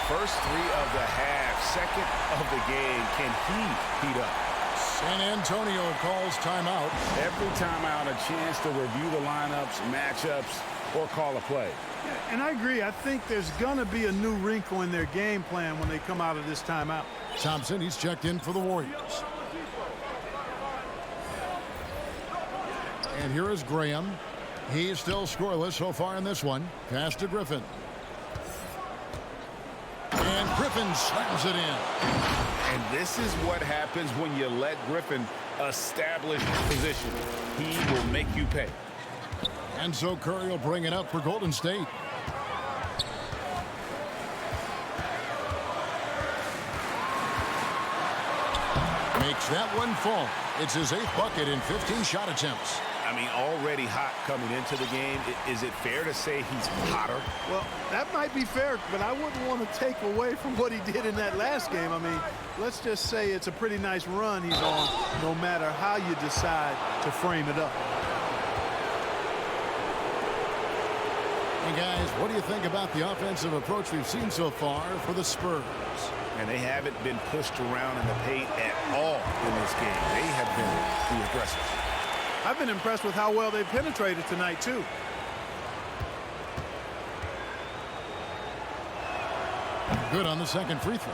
First three of the half, second of the game. Can he heat up? San Antonio calls timeout. Every timeout, a chance to review the lineups, matchups, or call a play. Yeah, and I agree. I think there's going to be a new wrinkle in their game plan when they come out of this timeout. Thompson, he's checked in for the Warriors. And here is Graham. He's still scoreless so far in this one. Pass to Griffin. And Griffin slams it in. And this is what happens when you let Griffin establish position. He will make you pay. And so Curry will bring it up for Golden State. Makes that one fall. It's his 8th bucket in 15 shot attempts. I mean, already hot coming into the game. Is it fair to say he's hotter? Well, that might be fair, but I wouldn't want to take away from what he did in that last game. I mean, let's just say it's a pretty nice run he's on, no matter how you decide to frame it up. Hey, guys, what do you think about the offensive approach we've seen so far for the Spurs? And they haven't been pushed around in the paint at all in this game. They have been the aggressors. I've been impressed with how well they penetrated tonight, too. Good on the second free throw.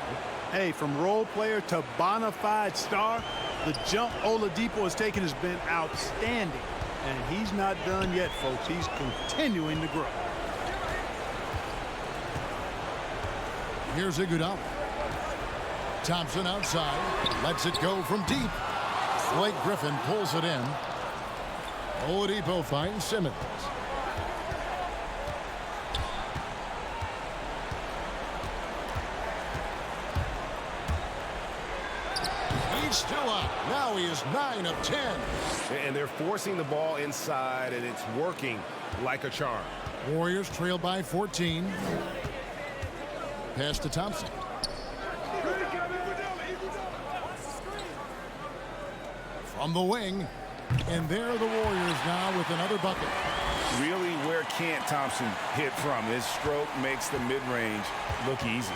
Hey, from role player to bona fide star, the jump Oladipo has taken has been outstanding. And he's not done yet, folks. He's continuing to grow. Here's Iguodala. Thompson outside. Lets it go from deep. Blake Griffin pulls it in. Oladipo finds Simmons. He's still up. Now he is 9 of 10. And they're forcing the ball inside, and it's working like a charm. Warriors trail by 14. Pass to Thompson. From the wing. And there are the Warriors now with another bucket. Really, where can't Thompson hit from? His stroke makes the mid-range look easy.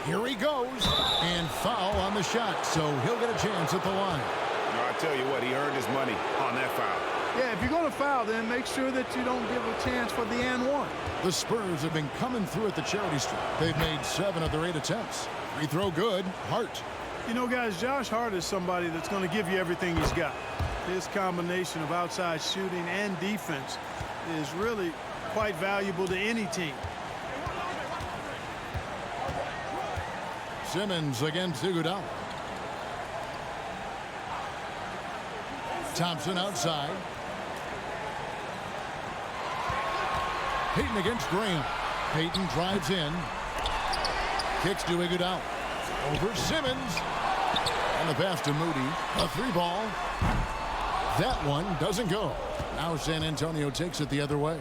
Here he goes. And foul on the shot, so he'll get a chance at the line. I tell you what, he earned his money on that foul. Yeah, if you're going to foul, then make sure that you don't give a chance for the and one. The Spurs have been coming through at the charity stripe. They've made 7 of their 8 attempts. Free throw good. Hart. You know, guys, Josh Hart is somebody that's going to give you everything he's got. His combination of outside shooting and defense is really quite valuable to any team. Simmons against Iguodala. Thompson outside. Payton against Graham. Payton drives in. Kicks to Iguodala. Over Simmons. And the pass to Moody. A 3-ball. That one doesn't go. Now San Antonio takes it the other way.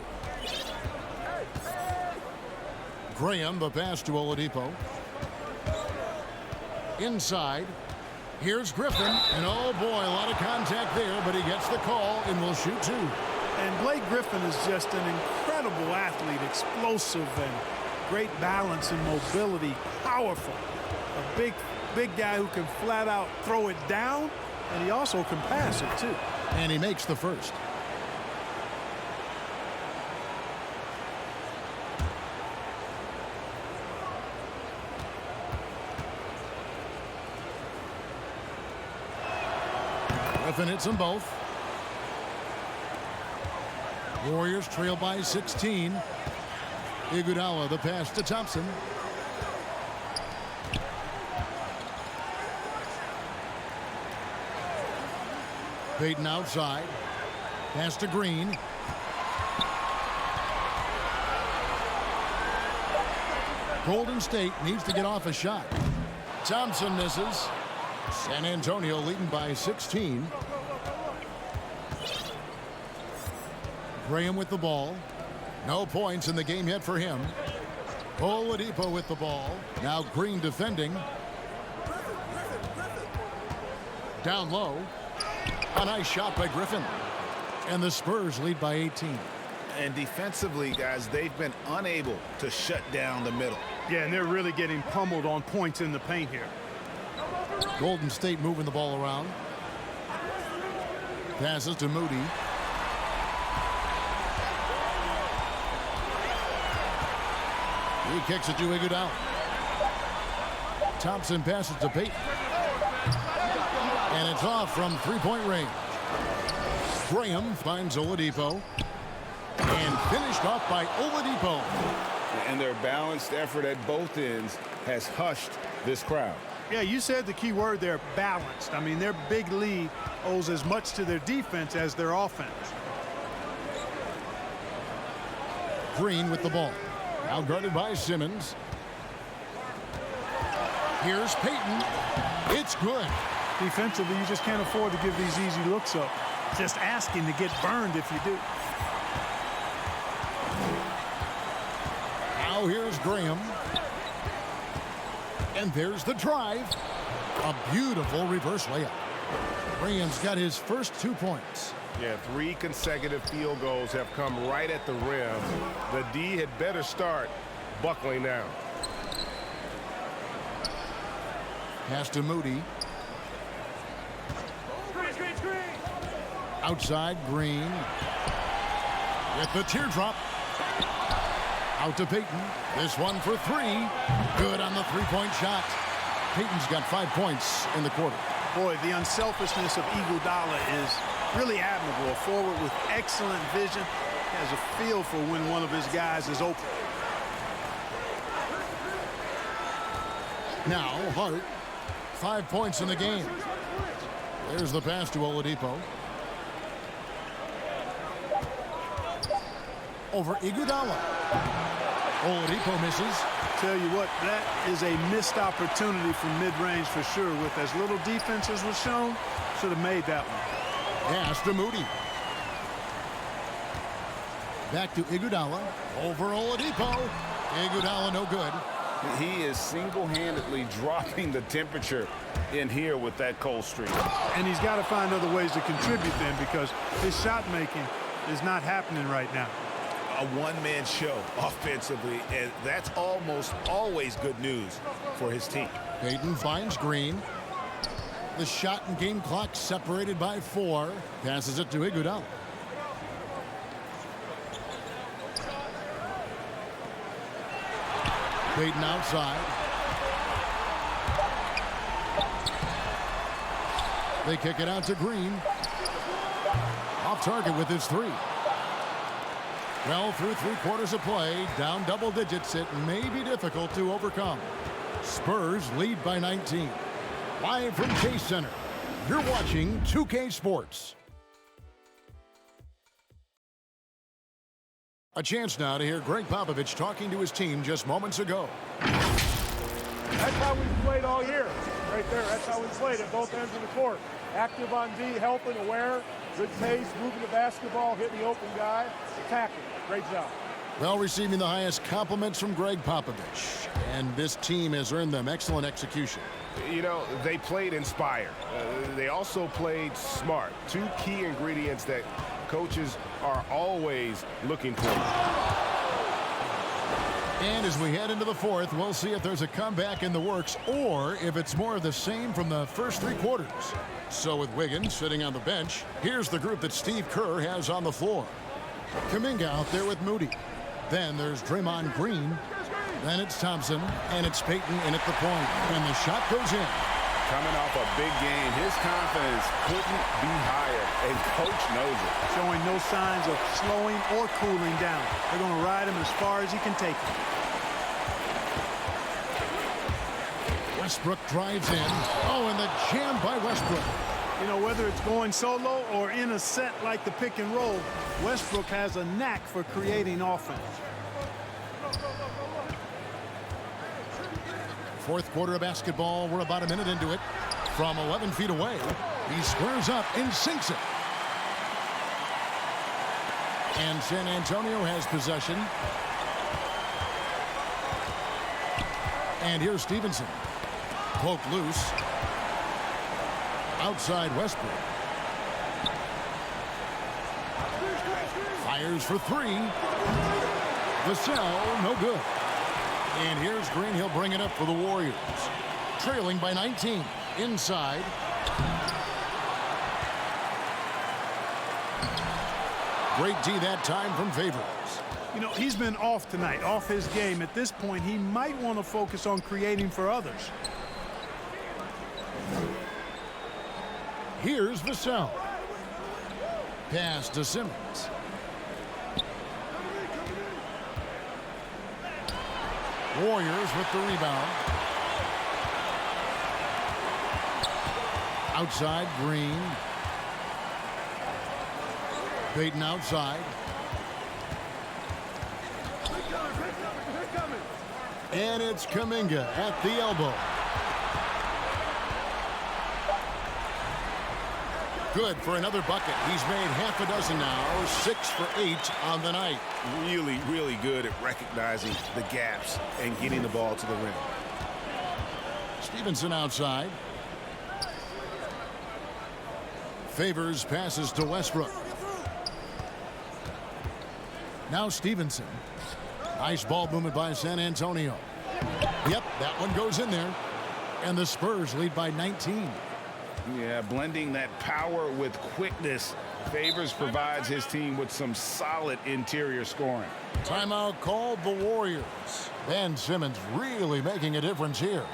Graham, the pass to Oladipo. Inside. Here's Griffin. And oh boy, a lot of contact there, but he gets the call and will shoot 2. And Blake Griffin is just an incredible athlete, explosive and great balance and mobility, powerful. A big guy who can flat out throw it down, and he also can pass it too. And he makes the first. Griffin hits them both. Warriors trail by 16. Iguodala, the pass to Thompson. Payton outside. Pass to Green. Golden State needs to get off a shot. Thompson misses. San Antonio leading by 16. Graham with the ball. No points in the game yet for him. Oladipo with the ball. Now Green defending. Down low. A nice shot by Griffin. And the Spurs lead by 18. And defensively, guys, they've been unable to shut down the middle. Yeah, and they're really getting pummeled on points in the paint here. Golden State moving the ball around. Passes to Moody. He kicks it to Iguodala. Thompson passes to Payton. And it's off from three-point range. Graham finds Oladipo. And finished off by Oladipo. And their balanced effort at both ends has hushed this crowd. Yeah, you said the key word there, balanced. I mean, their big lead owes as much to their defense as their offense. Green with the ball. Now guarded by Simmons. Here's Payton. It's good. Defensively, you just can't afford to give these easy looks up. Just asking to get burned if you do. Now here's Graham. And there's the drive. A beautiful reverse layup. Graham's got his first 2 points. Yeah, 3 consecutive field goals have come right at the rim. The D had better start buckling down. Pass to Moody. Outside, Green. With the teardrop. Out to Payton. This one for 3. Good on the three-point shot. Payton's got 5 points in the quarter. Boy, the unselfishness of Iguodala is really admirable. A forward with excellent vision. Has a feel for when one of his guys is open. Now, Hart. 5 points in the game. There's the pass to Oladipo. Over Iguodala. Oladipo misses. Tell you what, that is a missed opportunity from mid-range for sure. With as little defense as was shown, should have made that one. Pass to Moody. Back to Iguodala. Over Oladipo. Iguodala no good. He is single-handedly dropping the temperature in here with that cold streak. And he's got to find other ways to contribute then, because his shot making is not happening right now. A one-man show offensively, and that's almost always good news for his team. Payton finds Green. The shot and game clock separated by 4. Passes it to Iguodala. Payton outside. They kick it out to Green. Off target with his 3. Well, through 3 quarters of play, down double digits, it may be difficult to overcome. Spurs lead by 19. Live from Chase Center, you're watching 2K Sports. A chance now to hear Greg Popovich talking to his team just moments ago. That's how we've played all year. Right there, that's how we played at both ends of the court. Active on D, helping, aware, good pace, moving the basketball, hitting the open guy, attacking. Great job. Well, receiving the highest compliments from Greg Popovich. And this team has earned them excellent execution. You know, they played inspired. They also played smart. 2 key ingredients that coaches are always looking for. And as we head into the 4th, we'll see if there's a comeback in the works or if it's more of the same from the first 3 quarters. So with Wiggins sitting on the bench, here's the group that Steve Kerr has on the floor. Kuminga out there with Moody. Then there's Draymond Green. Then it's Thompson, and it's Payton in at the point. And the shot goes in. Coming off a big game, his confidence couldn't be higher, and coach knows it. Showing no signs of slowing or cooling down. They're going to ride him as far as he can take him. Westbrook drives in. Oh, and the jam by Westbrook. You know, whether it's going solo or in a set like the pick and roll, Westbrook has a knack for creating offense. 4th quarter of basketball. We're about a minute into it. From 11 feet away, he squares up and sinks it. And San Antonio has possession. And here's Stevenson. Poked loose. Outside Westbrook. Fires for three. Vassell, no good. And here's Green. He'll bring it up for the Warriors. Trailing by 19. Inside. Great D that time from Favors. You know, he's been off tonight, off his game. At this point, he might want to focus on creating for others. Here's Vassell. Pass to Simmons. Warriors with the rebound. Outside, Green. Payton outside. And it's Kuminga at the elbow. Good for another bucket. He's made half a dozen now, 6 for 8 on the night. Really, really good at recognizing the gaps and getting the ball to the rim. Stevenson outside. Favors passes to Westbrook. Now Stevenson. Nice ball movement by San Antonio. Yep, that one goes in there. And the Spurs lead by 19. Yeah, blending that power with quickness. Favors provides his team with some solid interior scoring. Timeout called the Warriors. Ben Simmons really making a difference here.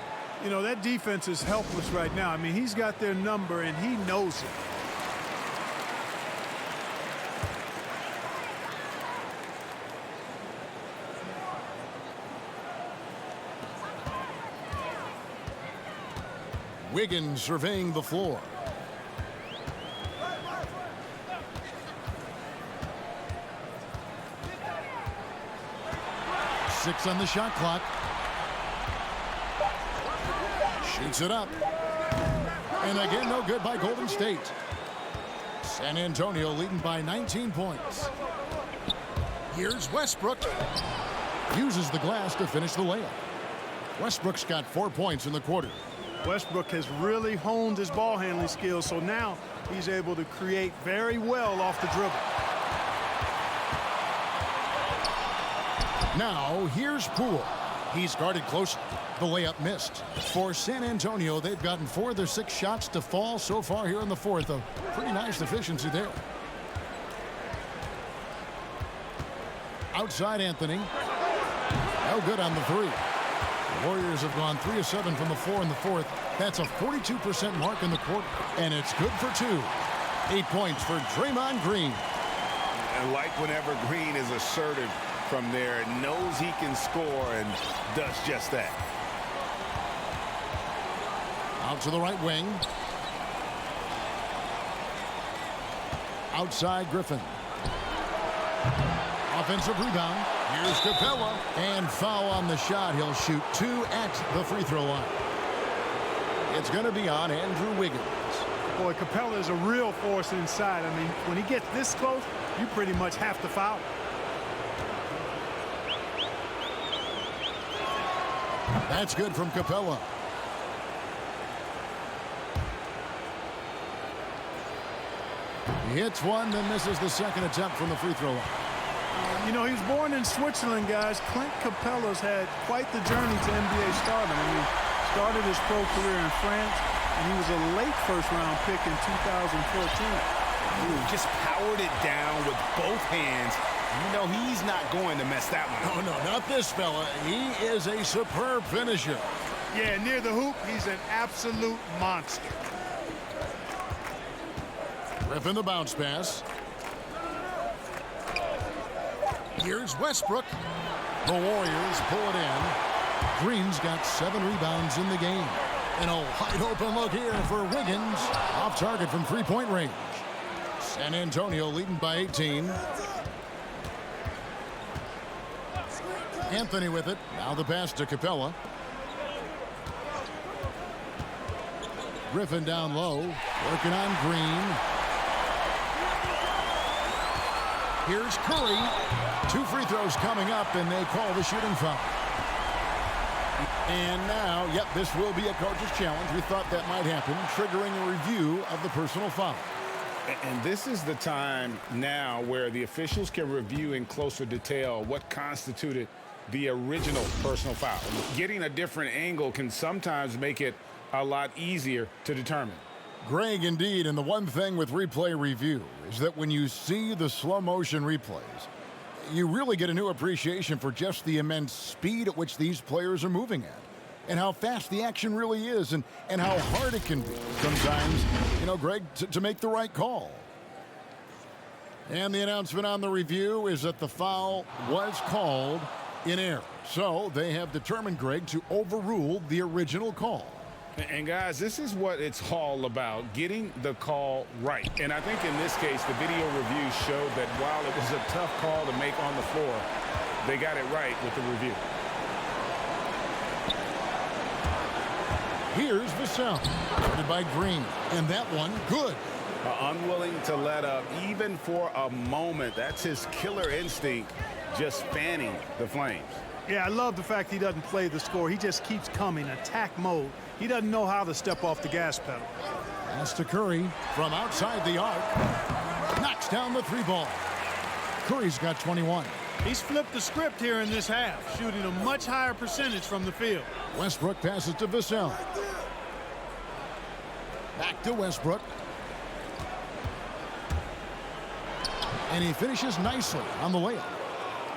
You know, that defense is helpless right now. I mean, he's got their number, and he knows it. Wiggins surveying the floor. Six on the shot clock. Shoots it up. And again, no good by Golden State. San Antonio leading by 19 points. Here's Westbrook. Uses the glass to finish the layup. Westbrook's got 4 points in the quarter. Westbrook has really honed his ball handling skills, so now he's able to create very well off the dribble. Now here's Poole. He's guarded close. The layup missed. For San Antonio, they've gotten 4 of their 6 shots to fall so far here in the fourth. A pretty nice efficiency there. Outside Anthony. No good on the 3. The Warriors have gone 3 of 7 from the floor in the fourth. That's a 42% mark in the quarter, and it's good for 2. 8 points for Draymond Green. And like whenever Green is assertive from there, knows he can score and does just that. Out to the right wing. Outside Griffin. Offensive rebound. Here's Capella. And foul on the shot. He'll shoot 2 at the free throw line. It's going to be on Andrew Wiggins. Boy, Capella is a real force inside. I mean, when he gets this close, you pretty much have to foul. That's good from Capella. He hits one, then misses the second attempt from the free throw line. You know, he was born in Switzerland, guys. Clint Capella's had quite the journey to NBA stardom. I mean, started his pro career in France, and he was a late first-round pick in 2014. Ooh, just powered it down with both hands. You know, he's not going to mess that one up. Oh, no, not this fella. He is a superb finisher. Yeah, near the hoop, he's an absolute monster. Griffin the bounce pass. Here's Westbrook. The Warriors pull it in. Green's got 7 rebounds in the game. And a wide open look here for Wiggins. Off target from 3-point range. San Antonio leading by 18. Anthony with it. Now the pass to Capella. Griffin down low, working on Green. Here's Curry. 2 free throws coming up, and they call the shooting foul. And now, yep, this will be a coach's challenge. We thought that might happen, triggering a review of the personal foul. And this is the time now where the officials can review in closer detail what constituted the original personal foul. Getting a different angle can sometimes make it a lot easier to determine. Greg, indeed, and the one thing with replay review is that when you see the slow motion replays, you really get a new appreciation for just the immense speed at which these players are moving at, and how fast the action really is, and how hard it can be sometimes, Greg, to make the right call. And the announcement on the review is that the foul was called in error. So they have determined, Greg, to overrule the original call. And guys, this is what it's all about, getting the call right. And I think in this case, the video review showed that while it was a tough call to make on the floor, they got it right with the review. Here's Vassell, guarded by Green, and that one good. Unwilling to let up even for a moment. That's his killer instinct, just fanning the flames. Yeah, I love the fact he doesn't play the score. He just keeps coming, attack mode. He doesn't know how to step off the gas pedal. Pass to Curry from outside the arc. Knocks down the 3 ball. Curry's got 21. He's flipped the script here in this half, shooting a much higher percentage from the field. Westbrook passes to Vassell. Back to Westbrook. And he finishes nicely on the layup.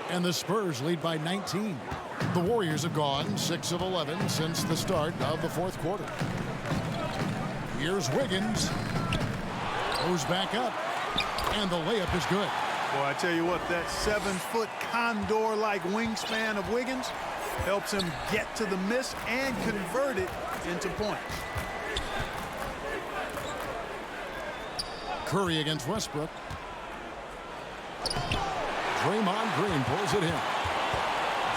And the Spurs lead by 19. The Warriors have gone 6 of 11 since the start of the 4th quarter. Here's Wiggins. Goes back up. And the layup is good. Boy, I tell you what, that 7-foot condor-like wingspan of Wiggins helps him get to the miss and convert it into points. Curry against Westbrook. Draymond Green pulls it in.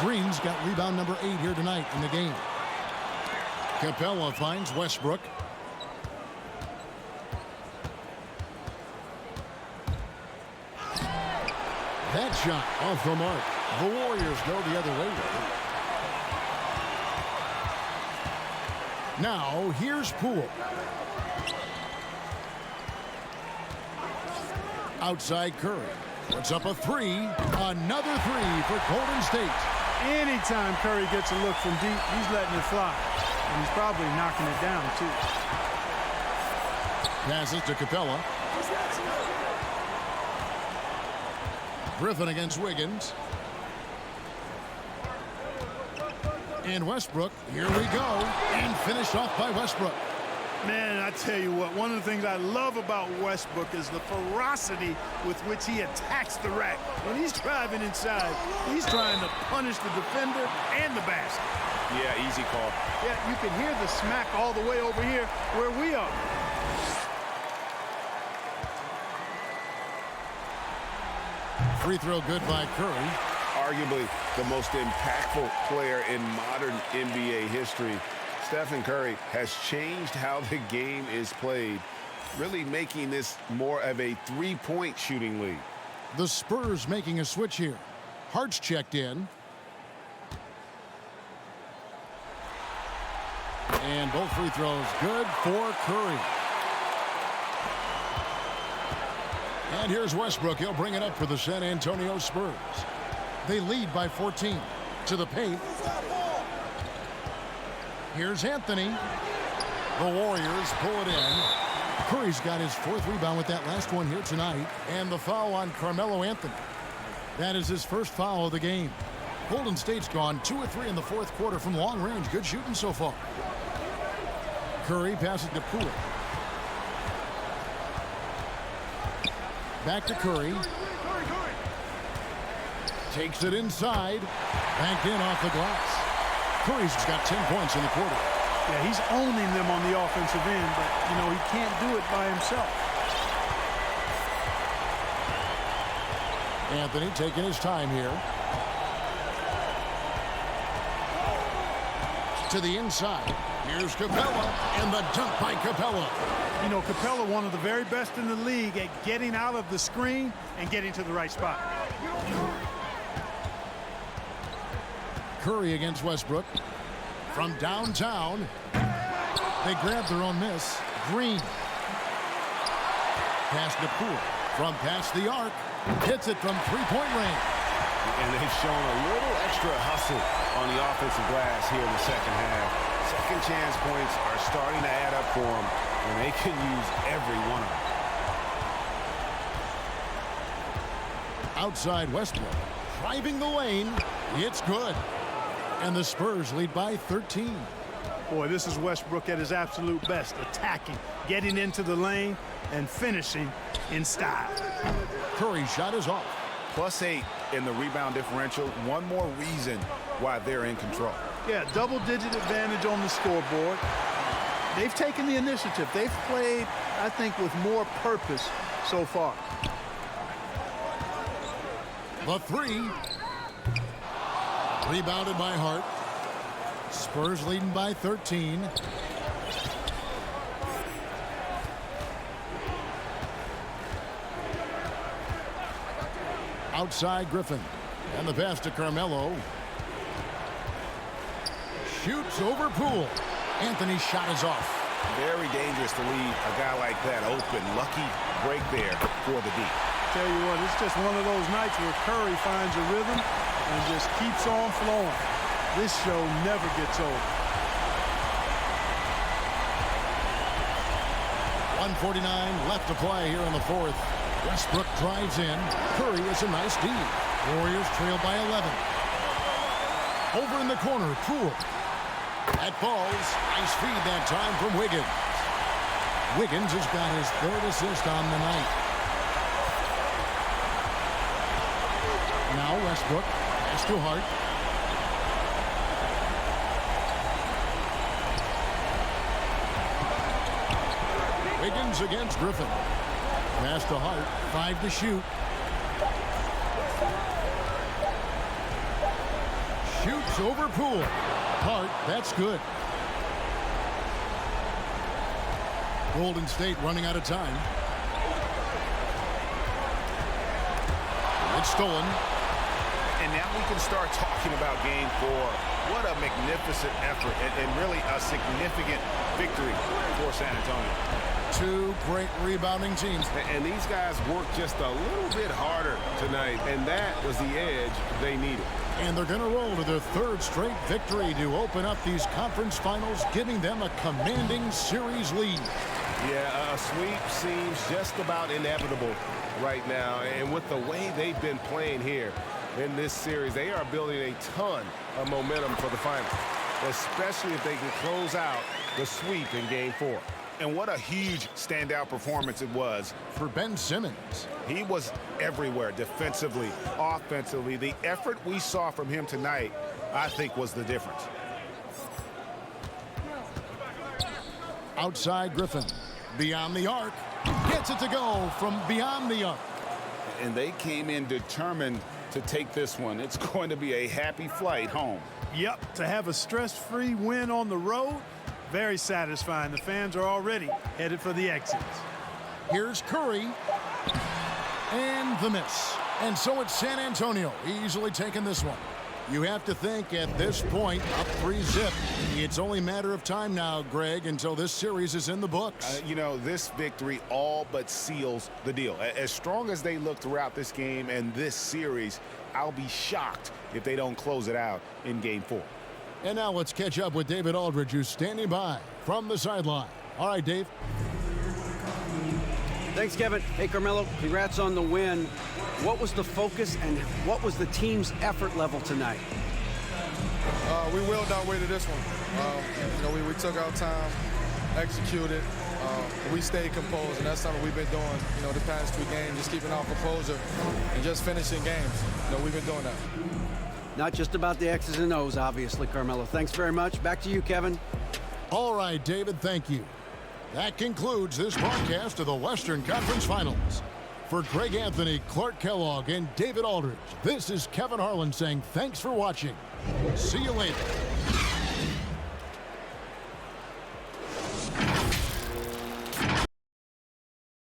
Green's got rebound number 8 here tonight in the game. Capella finds Westbrook. That shot off the mark. The Warriors go the other way with it. Now here's Poole. Outside Curry. Puts up a 3. Another 3 for Golden State. Anytime Curry gets a look from deep, he's letting it fly. And he's probably knocking it down, too. Passes to Capella. Griffin against Wiggins. And Westbrook, here we go. And finished off by Westbrook. Man, I tell you what, one of the things I love about Westbrook is the ferocity with which he attacks the rack. When he's driving inside, he's trying to punish the defender and the basket. Yeah, easy call. Yeah, you can hear the smack all the way over here where we are. Free throw good by Curry. Arguably the most impactful player in modern NBA history. Stephen Curry has changed how the game is played, really making this more of a 3-point shooting league. The Spurs making a switch here. Hart's checked in. And both free throws good for Curry. And here's Westbrook. He'll bring it up for the San Antonio Spurs. They lead by 14. To the paint. Here's Anthony. The Warriors pull it in. Curry's got his 4th rebound with that last one here tonight. And the foul on Carmelo Anthony. That is his first foul of the game. Golden State's gone 2 of 3 in the 4th quarter from long range. Good shooting so far. Curry passes to Poole. Back to Curry. Takes it inside. Banked in off the glass. Curry's got 10 points in the quarter. Yeah, he's owning them on the offensive end, but, he can't do it by himself. Anthony taking his time here. To the inside. Here's Capella, and the dunk by Capella. You know, Capella, one of the very best in the league at getting out of the screen and getting to the right spot. Curry against Westbrook. From downtown. They grab their own miss. Green. Pass to Poole. From past the arc. Hits it from three-point range. And they've shown a little extra hustle on the offensive glass here in the second half. Second chance points are starting to add up for them, and they can use every one of them. Outside Westbrook. Driving the lane. It's good. And the Spurs lead by 13. Boy, this is Westbrook at his absolute best. Attacking, getting into the lane, and finishing in style. Curry's shot is off. +8 in the rebound differential. One more reason why they're in control. Yeah, double-digit advantage on the scoreboard. They've taken the initiative. They've played, I think, with more purpose so far. The three. Rebounded by Hart. Spurs leading by 13. Outside Griffin. And the pass to Carmelo. Shoots over Poole. Anthony's shot is off. Very dangerous to leave a guy like that open. Lucky break there for the D. Tell you what, it's just one of those nights where Curry finds a rhythm and just keeps on flowing. This show never gets old. 1:49 left to play here in the fourth. Westbrook drives in. Curry is a nice D. Warriors trail by 11. Over in the corner, Poole. That falls. Nice feed that time from Wiggins. Wiggins has got his third assist on the night. Now Westbrook. Pass to Hart. Wiggins against Griffin. Pass to Hart. 5 to shoot. Shoots over Poole. Hart, that's good. Golden State running out of time. It's stolen. And now we can start talking about game 4. What a magnificent effort and really a significant victory for San Antonio. Two great rebounding teams. And these guys worked just a little bit harder tonight, and that was the edge they needed. And they're going to roll to their third straight victory to open up these conference finals, giving them a commanding series lead. Yeah, a sweep seems just about inevitable right now. And with the way they've been playing here in this series, they are building a ton of momentum for the finals, especially if they can close out the sweep in game 4. And what a huge standout performance it was for Ben Simmons. He was everywhere, defensively, offensively. The effort we saw from him tonight, I think, was the difference. Outside Griffin. Beyond the arc. Gets it to go from beyond the arc. And they came in determined to take this one. It's going to be a happy flight home. Yep, to have a stress-free win on the road, very satisfying. The fans are already headed for the exits. Here's Curry. And the miss. And so it's San Antonio easily taking this one. You have to think at this point, up 3-zip. It's only a matter of time now, Greg, until this series is in the books. You know, this victory all but seals the deal. As strong as they look throughout this game and this series, I'll be shocked if they don't close it out in game 4. And now let's catch up with David Aldridge, who's standing by from the sideline. All right, Dave. Thanks, Kevin. Hey, Carmelo, congrats on the win. What was the focus and what was the team's effort level tonight? We willed our way to this one. You know, we took our time, executed. We stayed composed, and that's something we've been doing, you know, the past 2 games, just keeping our composure and just finishing games. You know, we've been doing that. Not just about the X's and O's, obviously, Carmelo. Thanks very much. Back to you, Kevin. All right, David, thank you. That concludes this broadcast of the Western Conference Finals. For Greg Anthony, Clark Kellogg, and David Aldridge, this is Kevin Harlan saying thanks for watching. See you later.